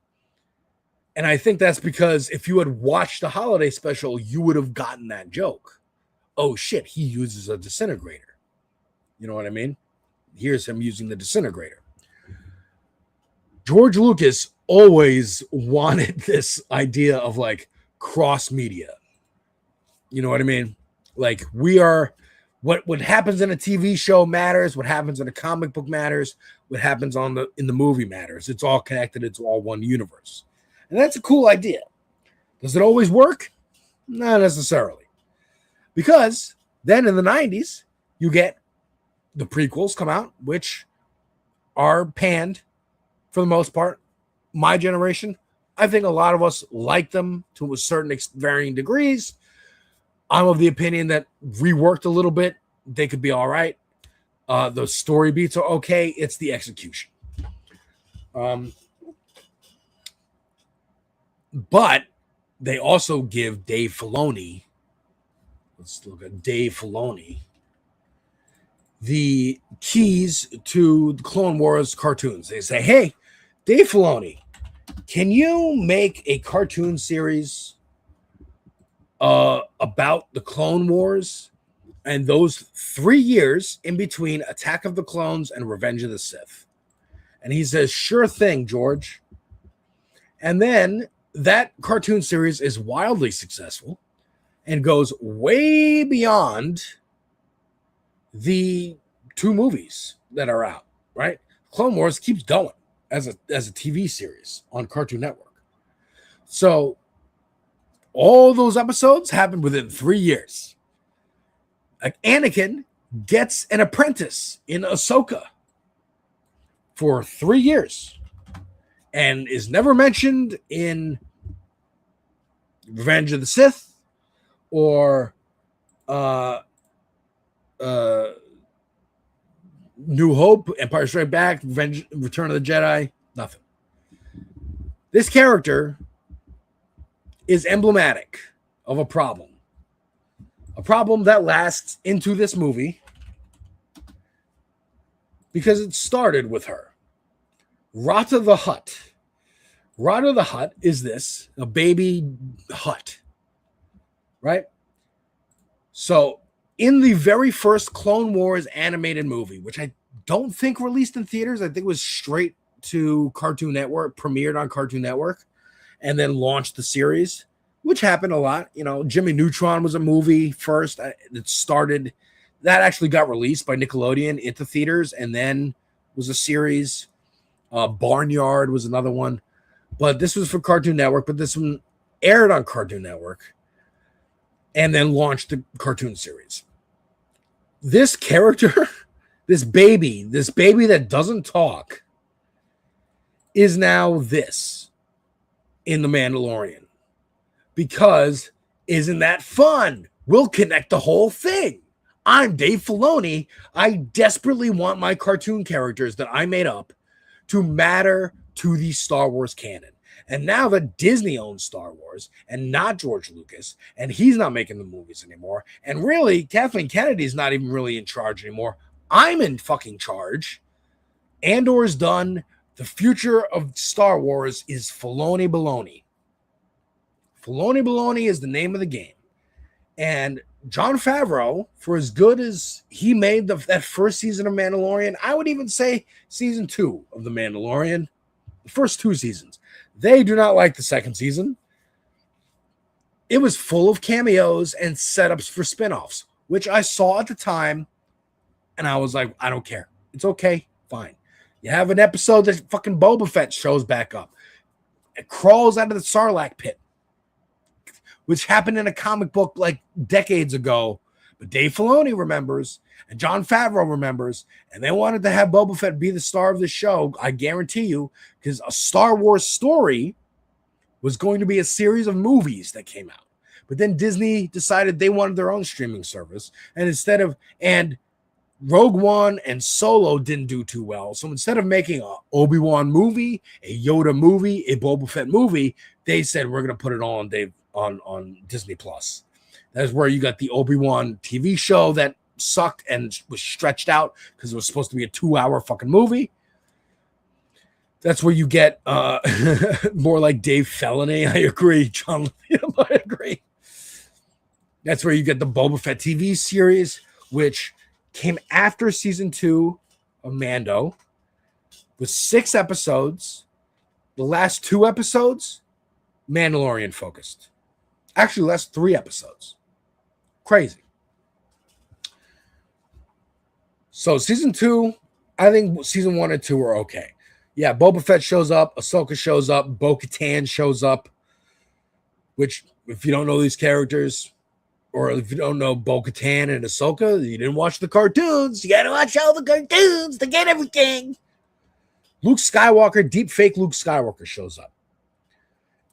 And I think that's because if you had watched the holiday special, you would have gotten that joke. Oh shit, he uses a disintegrator. You know what I mean? Here's him using the disintegrator. George Lucas always wanted this idea of like cross media. You know what I mean? Like we are, what happens in a TV show matters, what happens in a comic book matters, what happens in the movie matters. It's all connected, it's all one universe. And that's a cool idea. Does it always work? Not necessarily. Because then in the 90s, you get the prequels come out, which are panned for the most part. My generation, I think a lot of us like them to a certain varying degrees. I'm of the opinion that reworked a little bit, they could be all right. The story beats are okay. It's the execution. But they also give Dave Filoni, let's look at Dave Filoni, the keys to the Clone Wars cartoons. They say, hey, Dave Filoni, can you make a cartoon series about the Clone Wars and those 3 years in between Attack of the Clones and Revenge of the Sith? And he says, sure thing, George. And then that cartoon series is wildly successful and goes way beyond the 2 movies that are out, right? Clone Wars keeps going as a TV series on Cartoon Network. So all those episodes happened within 3 years. Like Anakin gets an apprentice in Ahsoka for 3 years and is never mentioned in Revenge of the Sith or New Hope, Empire Strikes Back, Return of the Jedi, nothing. This character is emblematic of a problem that lasts into this movie because it started with her. Rata the Hutt. Rata the Hutt is a baby Hutt, right? So in the very first Clone Wars animated movie, which I don't think released in theaters, I think it was straight to Cartoon Network, premiered on Cartoon Network, and then launched the series, which happened a lot. You know, Jimmy Neutron was a movie first. That actually got released by Nickelodeon into theaters and then was a series. Barnyard was another one. But this was for Cartoon Network, but this one aired on Cartoon Network and then launched the cartoon series. This character, this baby that doesn't talk, is now this in The Mandalorian. Because isn't that fun? We'll connect the whole thing. I'm Dave Filoni. I desperately want my cartoon characters that I made up to matter to the Star Wars canon. And now that Disney owns Star Wars and not George Lucas, and he's not making the movies anymore, and really, Kathleen Kennedy's not even really in charge anymore. I'm in fucking charge. Andor's done. The future of Star Wars is Filoni Baloney. Filoni Baloney is the name of the game. And Jon Favreau, for as good as he made that first season of Mandalorian, I would even say season 2 of The Mandalorian, the first 2 seasons, they do not like the second season. It was full of cameos and setups for spinoffs, which I saw at the time, and I was like, I don't care. It's okay. Fine. You have an episode that fucking Boba Fett shows back up. It crawls out of the Sarlacc pit, which happened in a comic book like decades ago. But Dave Filoni remembers, and Jon Favreau remembers, and they wanted to have Boba Fett be the star of the show, I guarantee you, because a Star Wars story was going to be a series of movies that came out. But then Disney decided they wanted their own streaming service, and Rogue One and Solo didn't do too well. So instead of making a Obi-Wan movie, a Yoda movie, a Boba Fett movie, they said, we're going to put it all on Disney Plus. That's where you got the Obi-Wan TV show that sucked and was stretched out because it was supposed to be a 2-hour fucking movie. That's where you get more like Dave Filoni. I agree, John. I agree. That's where you get the Boba Fett TV series, which came after season 2 of Mando with 6 episodes. The last 2 episodes, Mandalorian focused. Actually, last 3 episodes. Crazy. So season 2, I think season 1 and 2 are okay. Yeah, Boba Fett shows up, Ahsoka shows up, Bo-Katan shows up, which, if you don't know these characters, or if you don't know Bo-Katan and Ahsoka, you didn't watch the cartoons. You got to watch all the cartoons to get everything. Luke Skywalker, deep fake Luke Skywalker shows up.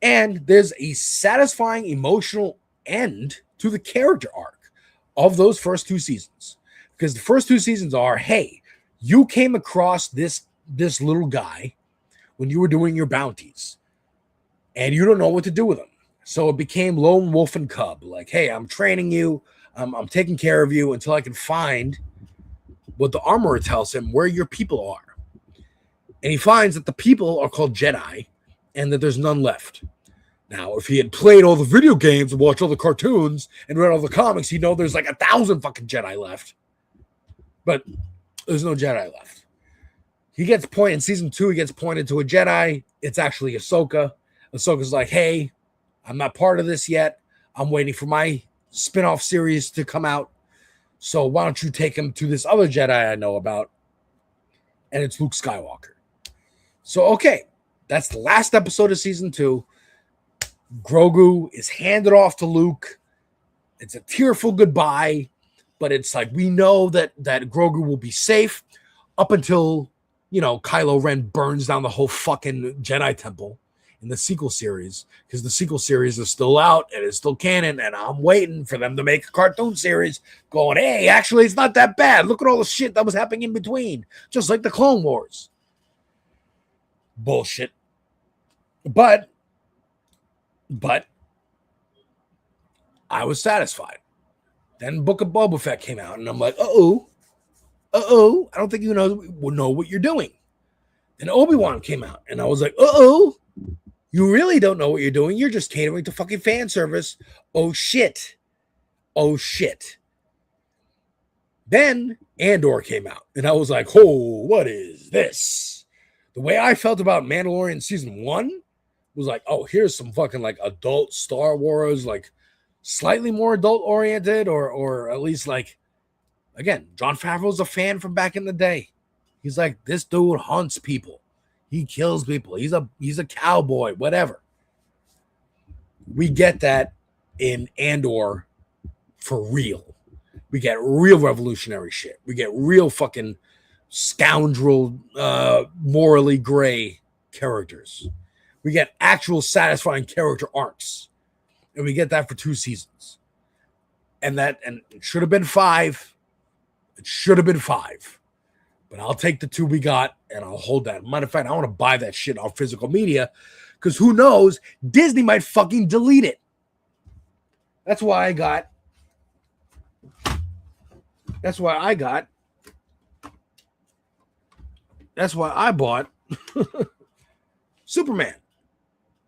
And there's a satisfying emotional end to the character arc of those first 2 seasons. Because the first 2 seasons are, hey, you came across this little guy when you were doing your bounties, and you don't know what to do with him. So it became Lone Wolf and Cub. Like, hey, I'm training you. I'm taking care of you until I can find what the armorer tells him where your people are. And he finds that the people are called Jedi and that there's none left. Now, if he had played all the video games and watched all the cartoons and read all the comics, he'd know there's like 1,000 fucking Jedi left. But there's no Jedi left. He gets pointed in season 2. He gets pointed to a Jedi. It's actually Ahsoka. Ahsoka's like, hey, I'm not part of this yet. I'm waiting for my spin-off series to come out. So why don't you take him to this other Jedi I know about? And it's Luke Skywalker. So, okay, that's the last episode of season 2. Grogu is handed off to Luke. It's a tearful goodbye, but it's like we know that Grogu will be safe up until, Kylo Ren burns down the whole fucking Jedi temple in the sequel series, because the sequel series is still out and it's still canon, and I'm waiting for them to make a cartoon series going, hey, actually, it's not that bad. Look at all the shit that was happening in between, just like the Clone Wars. Bullshit. But I was satisfied. Then Book of Boba Fett came out, and I'm like, I don't think you know what you're doing. Then Obi-Wan came out, and I was like, you really don't know what you're doing. You're just catering to fucking fan service. Oh, shit. Then Andor came out, and I was like, oh, what is this? The way I felt about Mandalorian season 1 was like, oh, here's some fucking like adult Star Wars, like slightly more adult oriented, or at least like, again, Jon Favreau's a fan from back in the day. He's like, this dude hunts people. He kills people. He's a cowboy, whatever. We get that in Andor for real. We get real revolutionary shit. We get real fucking scoundrel, morally gray characters. We get actual satisfying character arcs. And we get that for 2 seasons. And it should have been 5. It should have been 5. But I'll take the 2 we got and I'll hold that. Matter of fact, I want to buy that shit on physical media because who knows? Disney might fucking delete it. That's why I bought Superman.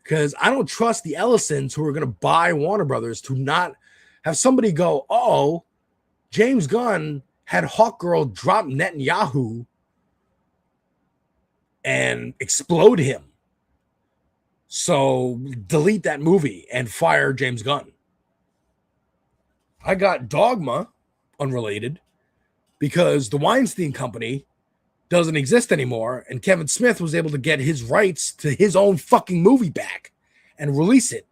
Because I don't trust the Ellisons who are going to buy Warner Brothers to not have somebody go, oh, James Gunn had Hawkgirl drop Netanyahu and explode him. So delete that movie and fire James Gunn. I got Dogma, unrelated, because the Weinstein Company doesn't exist anymore, and Kevin Smith was able to get his rights to his own fucking movie back and release it.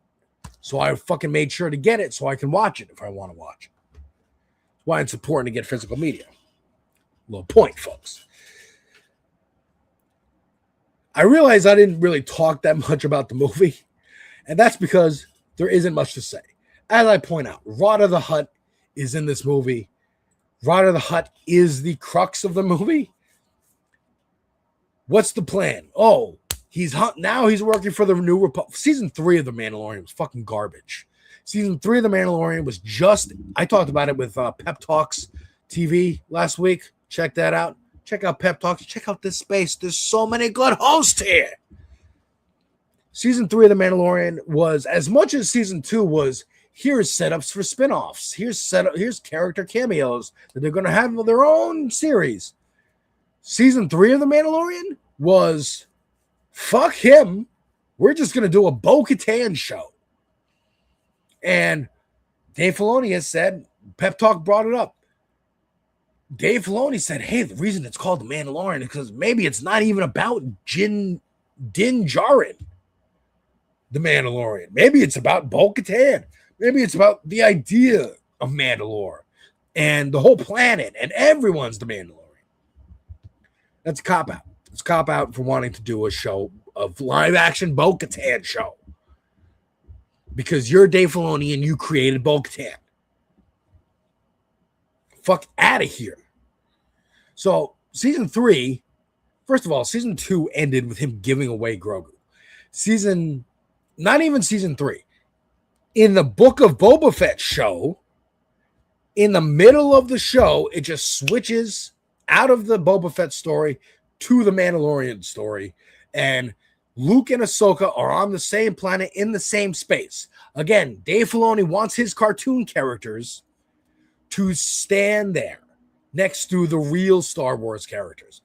So I fucking made sure to get it so I can watch it if I want to watch it. That's why it's important to get physical media. Little point, folks. I realize I didn't really talk that much about the movie, and that's because there isn't much to say. As I point out, Rada the Hutt is in this movie. Rada the Hutt is the crux of the movie. What's the plan? Oh, he's working for the New Republic. Season 3 of The Mandalorian was fucking garbage. Season 3 of The Mandalorian was I talked about it with Pep Talks TV last week. Check that out. Check out Pep Talks. Check out this space. There's so many good hosts here. Season 3 of The Mandalorian was, as much as season 2 was, here's setups for spinoffs. Here's character cameos that they're going to have their own series. Season 3 of The Mandalorian was, fuck him. We're just going to do a Bo-Katan show. And Dave Filoni has said, Pep Talk brought it up. Dave Filoni said, hey, the reason it's called The Mandalorian is because maybe it's not even about Din Djarin, The Mandalorian. Maybe it's about Bo-Katan. Maybe it's about the idea of Mandalore and the whole planet and everyone's The Mandalorian. That's a cop-out. It's a cop-out for wanting to do a show of live-action Bo-Katan show. Because you're Dave Filoni and you created Bo-Katan. Fuck out of here. So, season 3, first of all, season 2 ended with him giving away Grogu. Not even season 3. In the Book of Boba Fett show, in the middle of the show, it just switches out of the Boba Fett story to the Mandalorian story. And Luke and Ahsoka are on the same planet in the same space. Again, Dave Filoni wants his cartoon characters to stand there next to the real Star Wars characters.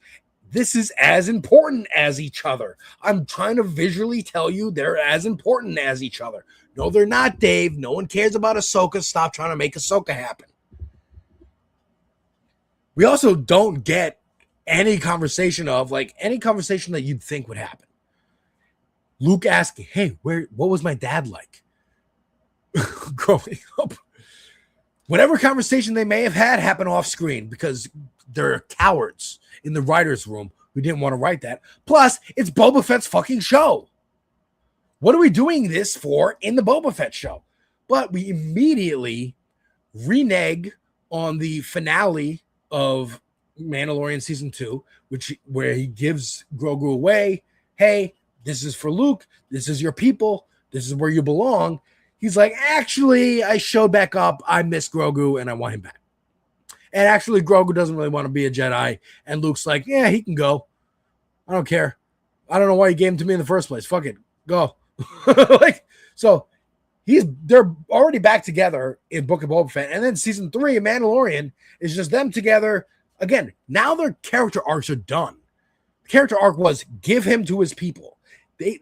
This is as important as each other. I'm trying to visually tell you they're as important as each other. No, they're not, Dave. No one cares about Ahsoka. Stop trying to make Ahsoka happen. We also don't get any conversation that you'd think would happen. Luke asking, hey, what was my dad like growing up? Whatever conversation they may have had happened off screen because they're cowards in the writer's room who didn't want to write that. Plus, it's Boba Fett's fucking show. What are we doing this for in the Boba Fett show? But we immediately renege on the finale of Mandalorian season 2, where he gives Grogu away. Hey, this is for Luke. This is your people. This is where you belong. He's like, actually, I showed back up. I miss Grogu and I want him back. And actually, Grogu doesn't really want to be a Jedi. And Luke's like, yeah, he can go. I don't care. I don't know why you gave him to me in the first place. Fuck it. Go. So they're already back together in Book of Boba Fett. And then season 3 of Mandalorian is just them together. Again, now their character arcs are done. The character arc was give him to his people.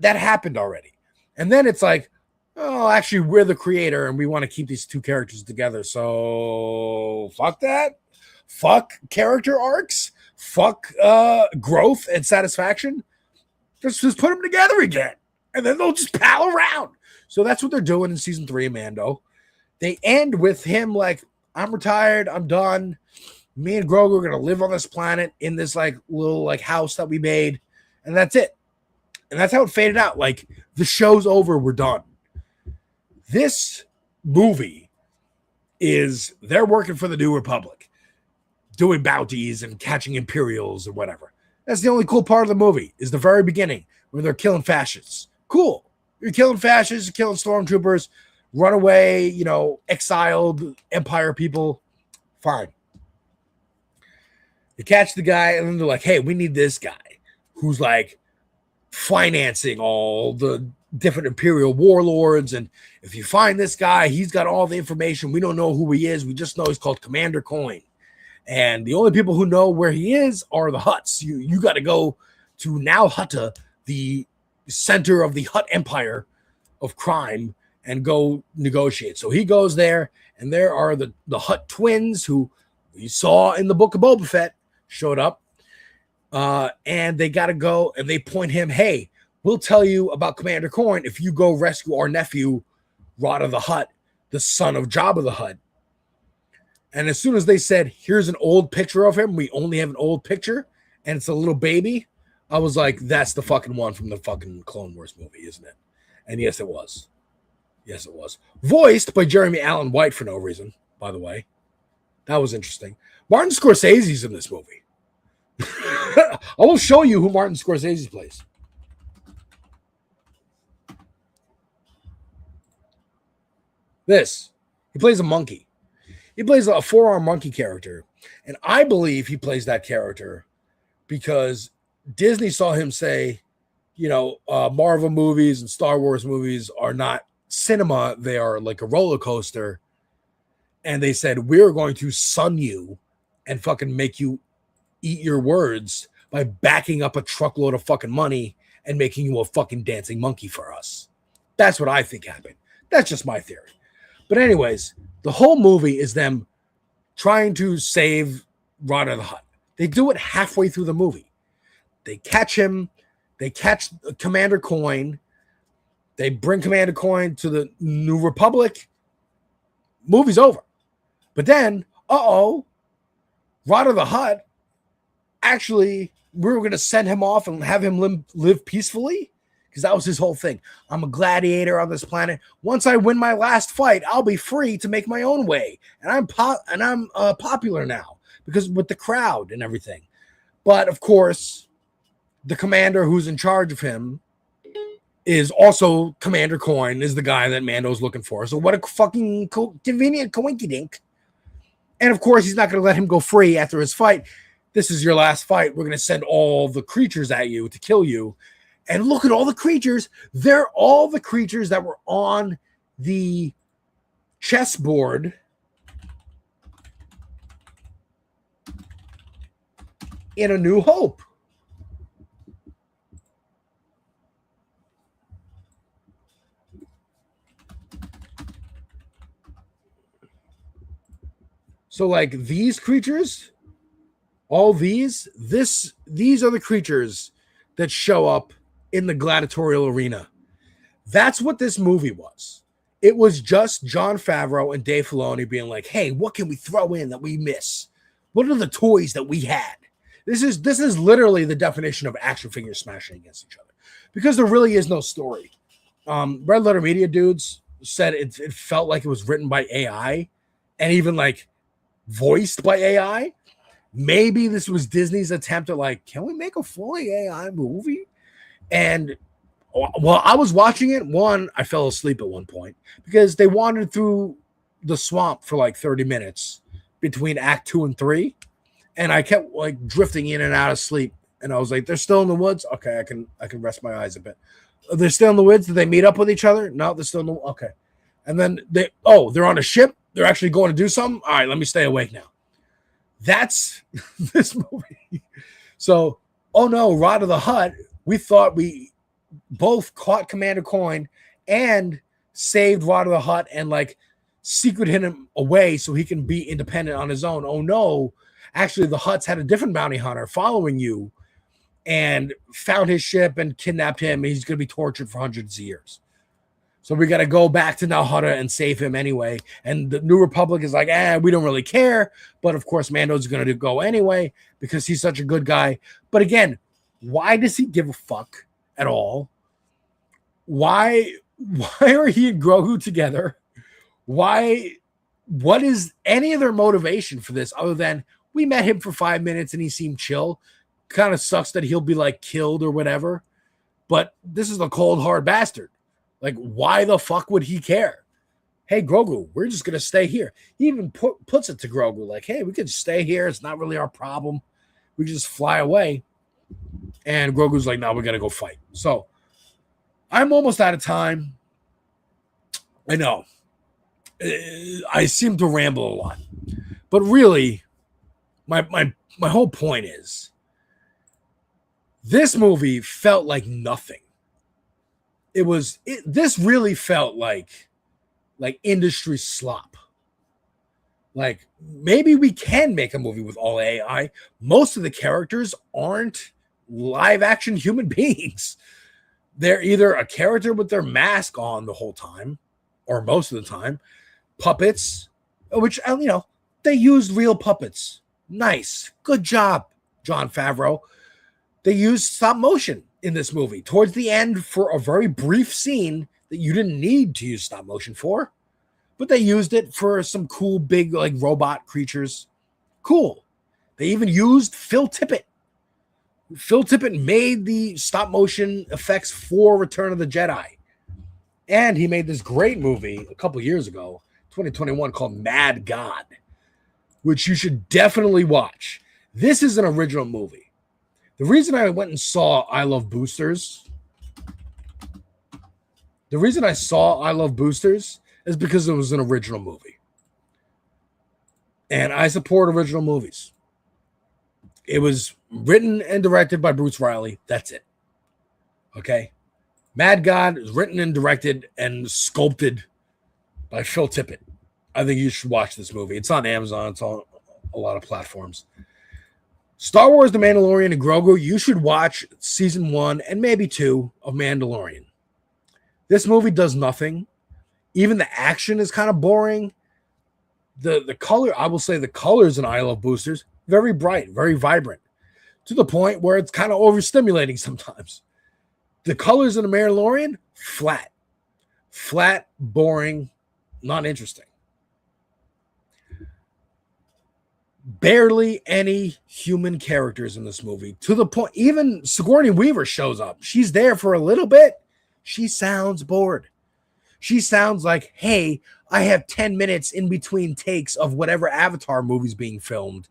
That happened already. And then it's like, oh, actually, we're the creator and we want to keep these two characters together. So fuck that. Fuck character arcs. Fuck growth and satisfaction. Just put them together again, and then they'll just pal around. So that's what they're doing in season 3 of Mando. They end with him like, I'm retired, I'm done. Me and Grogu are gonna live on this planet in this like little like house that we made, and that's it. And that's how it faded out. Like, the show's over, we're done. This movie is they're working for the New Republic, doing bounties and catching Imperials or whatever. That's the only cool part of the movie, is the very beginning where they're killing fascists. Cool. You're killing fascists, you're killing stormtroopers, runaway, you know, exiled Empire people. Fine. You catch the guy, and then they're like, hey, we need this guy who's like financing all the different Imperial warlords. And if you find this guy, he's got all the information. We don't know who he is. We just know he's called Commander Coin. And the only people who know where he is are the Hutts. You got to go to Now Hutta, the center of the Hutt Empire of crime, and go negotiate. So he goes there, and there are the Hutt twins who we saw in the Book of Boba Fett showed up. And they got to go, and they point him, hey, we'll tell you about Commander Coin if you go rescue our nephew, Rada the Hutt, the son of Jabba the Hutt. And as soon as they said, here's an old picture of him, we only have an old picture, and it's a little baby, I was like, that's the fucking one from the fucking Clone Wars movie, isn't it? And yes, it was. Yes, it was. Voiced by Jeremy Allen White for no reason, by the way. That was interesting. Martin Scorsese's in this movie. I will show you who Martin Scorsese plays. This. He plays a monkey. He plays a 4-armed monkey character. And I believe he plays that character because Disney saw him say, you know, Marvel movies and Star Wars movies are not cinema. They are like a roller coaster. And they said, we're going to sun you and fucking make you eat your words by backing up a truckload of fucking money and making you a fucking dancing monkey for us. That's what I think happened. That's just my theory. But anyways, the whole movie is them trying to save Rada the Hutt. They do it halfway through the movie. They catch him. They catch Commander Coin. They bring Commander Coin to the New Republic. Movie's over. But then, Rada the Hutt, actually, we were going to send him off and have him live peacefully, because that was his whole thing. I'm a gladiator on this planet. Once I win my last fight, I'll be free to make my own way. And I'm popular now because with the crowd and everything. But of course, the commander who's in charge of him is also Commander Coin, is the guy that Mando's looking for. So what a fucking convenient coinkydink. And of course, he's not going to let him go free after his fight. This is your last fight. We're going to send all the creatures at you to kill you. And look at all the creatures. They're all the creatures that were on the chessboard in A New Hope. So like these creatures, all these are the creatures that show up in the gladiatorial arena. That's what this movie was. It was just Jon Favreau and Dave Filoni being like, hey, what can we throw in that we miss? What are the toys that we had? This is literally the definition of action figures smashing against each other, because there really is no story. Red Letter Media dudes said it felt like it was written by AI and even like voiced by AI. Maybe this was Disney's attempt at like, can we make a fully AI movie? And while I was watching it, I fell asleep at one point because they wandered through the swamp for like 30 minutes between Act 2 and 3. And I kept like drifting in and out of sleep. And I was like, they're still in the woods. Okay, I can rest my eyes a bit. They're still in the woods. Did they meet up with each other? No, they're still in the okay. And then they're on a ship. They're actually going to do something. All right, let me stay awake now. That's this movie. So, oh no, Rada the Hutt. We thought we both caught Commander Coin and saved Rada the Hutt and like secreted him away so he can be independent on his own. Oh no, actually the Hutts had a different bounty hunter following you, and found his ship and kidnapped him. He's going to be tortured for hundreds of years. So we got to go back to Nalhutta and save him anyway. And the New Republic is like, we don't really care. But of course, Mando's going to go anyway because he's such a good guy. But again, why does he give a fuck at all? Why are he and Grogu together? What is any of their motivation for this other than we met him for 5 minutes and he seemed chill? Kind of sucks that he'll be like killed or whatever. But this is the cold, hard bastard. Like, why the fuck would he care? Hey, Grogu, we're just going to stay here. He even puts it to Grogu like, hey, we can stay here. It's not really our problem. We can just fly away. And Grogu's like, no, we got to go fight. So I'm almost out of time. I know. I seem to ramble a lot. But really, my whole point is this movie felt like nothing. This really felt like industry slop. Like, maybe we can make a movie with all AI. Most of the characters aren't live action human beings. They're either a character with their mask on the whole time, or most of the time, puppets, which, they used real puppets. Nice. Good job, Jon Favreau. They used stop motion in this movie towards the end for a very brief scene that you didn't need to use stop motion for, but they used it for some cool big like robot creatures. Cool. They even used Phil Tippett. Phil Tippett made the stop motion effects for Return of the Jedi. And he made this great movie a couple years ago, 2021, called Mad God, which you should definitely watch. This is an original movie. The reason I went and saw I Love Boosters, is because it was an original movie. And I support original movies. It was written and directed by Bruce Riley. That's it. Okay? Mad God is written and directed and sculpted by Phil Tippett. I think you should watch this movie. It's on Amazon. It's on a lot of platforms. Star Wars, The Mandalorian, and Grogu, you should watch season 1 and maybe 2 of Mandalorian. This movie does nothing. Even the action is kind of boring. The color, I will say the colors in I Love Boosters, very bright, very vibrant, to the point where it's kind of overstimulating sometimes. The colors in The Mandalorian, flat, boring, not interesting. Barely any human characters in this movie, to the point even Sigourney Weaver shows up. She's there for a little bit. She sounds bored. She sounds like, hey, I have 10 minutes in between takes of whatever Avatar movie's being filmed.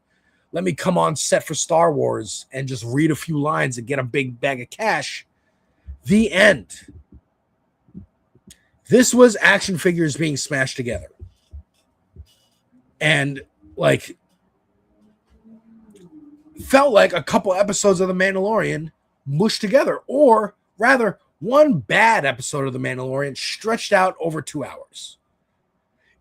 Let me come on set for Star Wars and just read a few lines and get a big bag of cash. The end. This was action figures being smashed together. And felt like a couple episodes of The Mandalorian mushed together, or rather, one bad episode of The Mandalorian stretched out over 2 hours.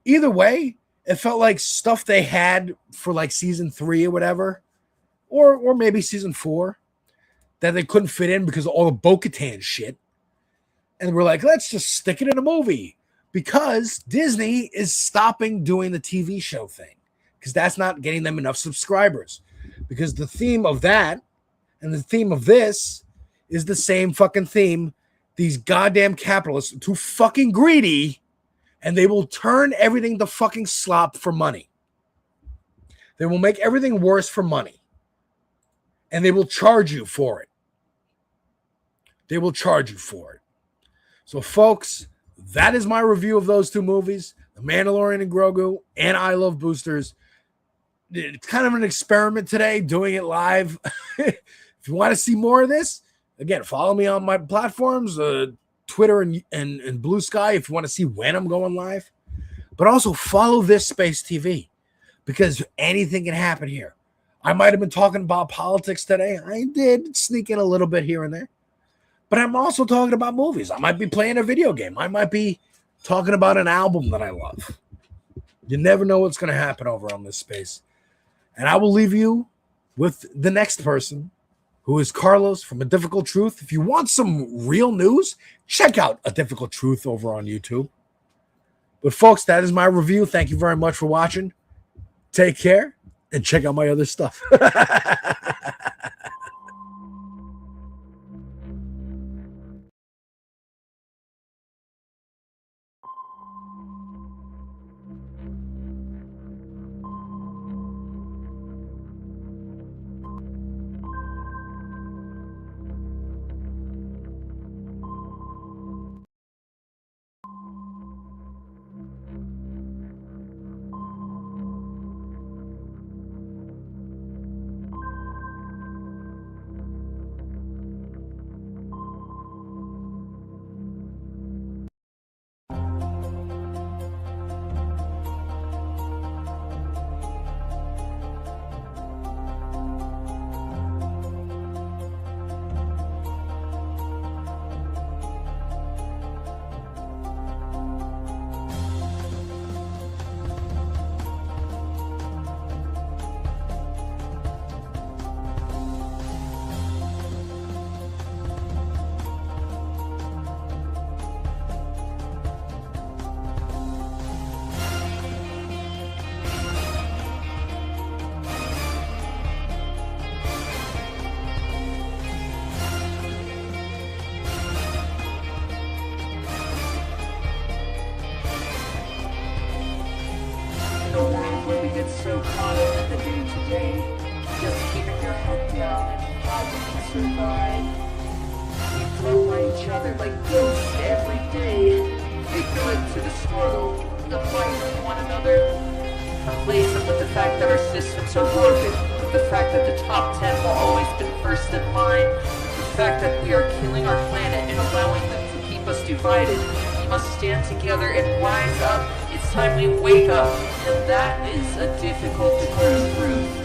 Either way, it felt like stuff they had for like season 3 or whatever, or maybe season 4, that they couldn't fit in because of all the Bo-Katan shit. And we're like, let's just stick it in a movie, because Disney is stopping doing the TV show thing, because that's not getting them enough subscribers. Because the theme of that and the theme of this is the same fucking theme. These goddamn capitalists are too fucking greedy, and they will turn everything to fucking slop for money. They will make everything worse for money. And they will charge you for it. So, folks, that is my review of those 2 movies, The Mandalorian and Grogu, and I Love Boosters. It's kind of an experiment today, doing it live. If you want to see more of this, again, follow me on my platforms, Twitter and Blue Sky, if you want to see when I'm going live. But also follow This Space TV, because anything can happen here. I might have been talking about politics today. I did sneak in a little bit here and there. But I'm also talking about movies. I might be playing a video game. I might be talking about an album that I love. You never know what's going to happen over on This Space. And I will leave you with the next person who is Carlos from A Difficult Truth. If you want some real news, check out A Difficult Truth over on YouTube. But folks, that is my review. Thank you very much for watching. Take care and check out my other stuff. So caught up in the day-to-day, just keeping your head down and fighting to survive. We float by each other like ghosts every day, ignorant to the struggle, the fight with one another, complacent with the fact that our systems are broken, with the fact that the top 10 will always be first in line, the fact that we are killing our planet and allowing them to keep us divided. We must stand together and rise up. It's time we wake up, and that is a difficult to go through.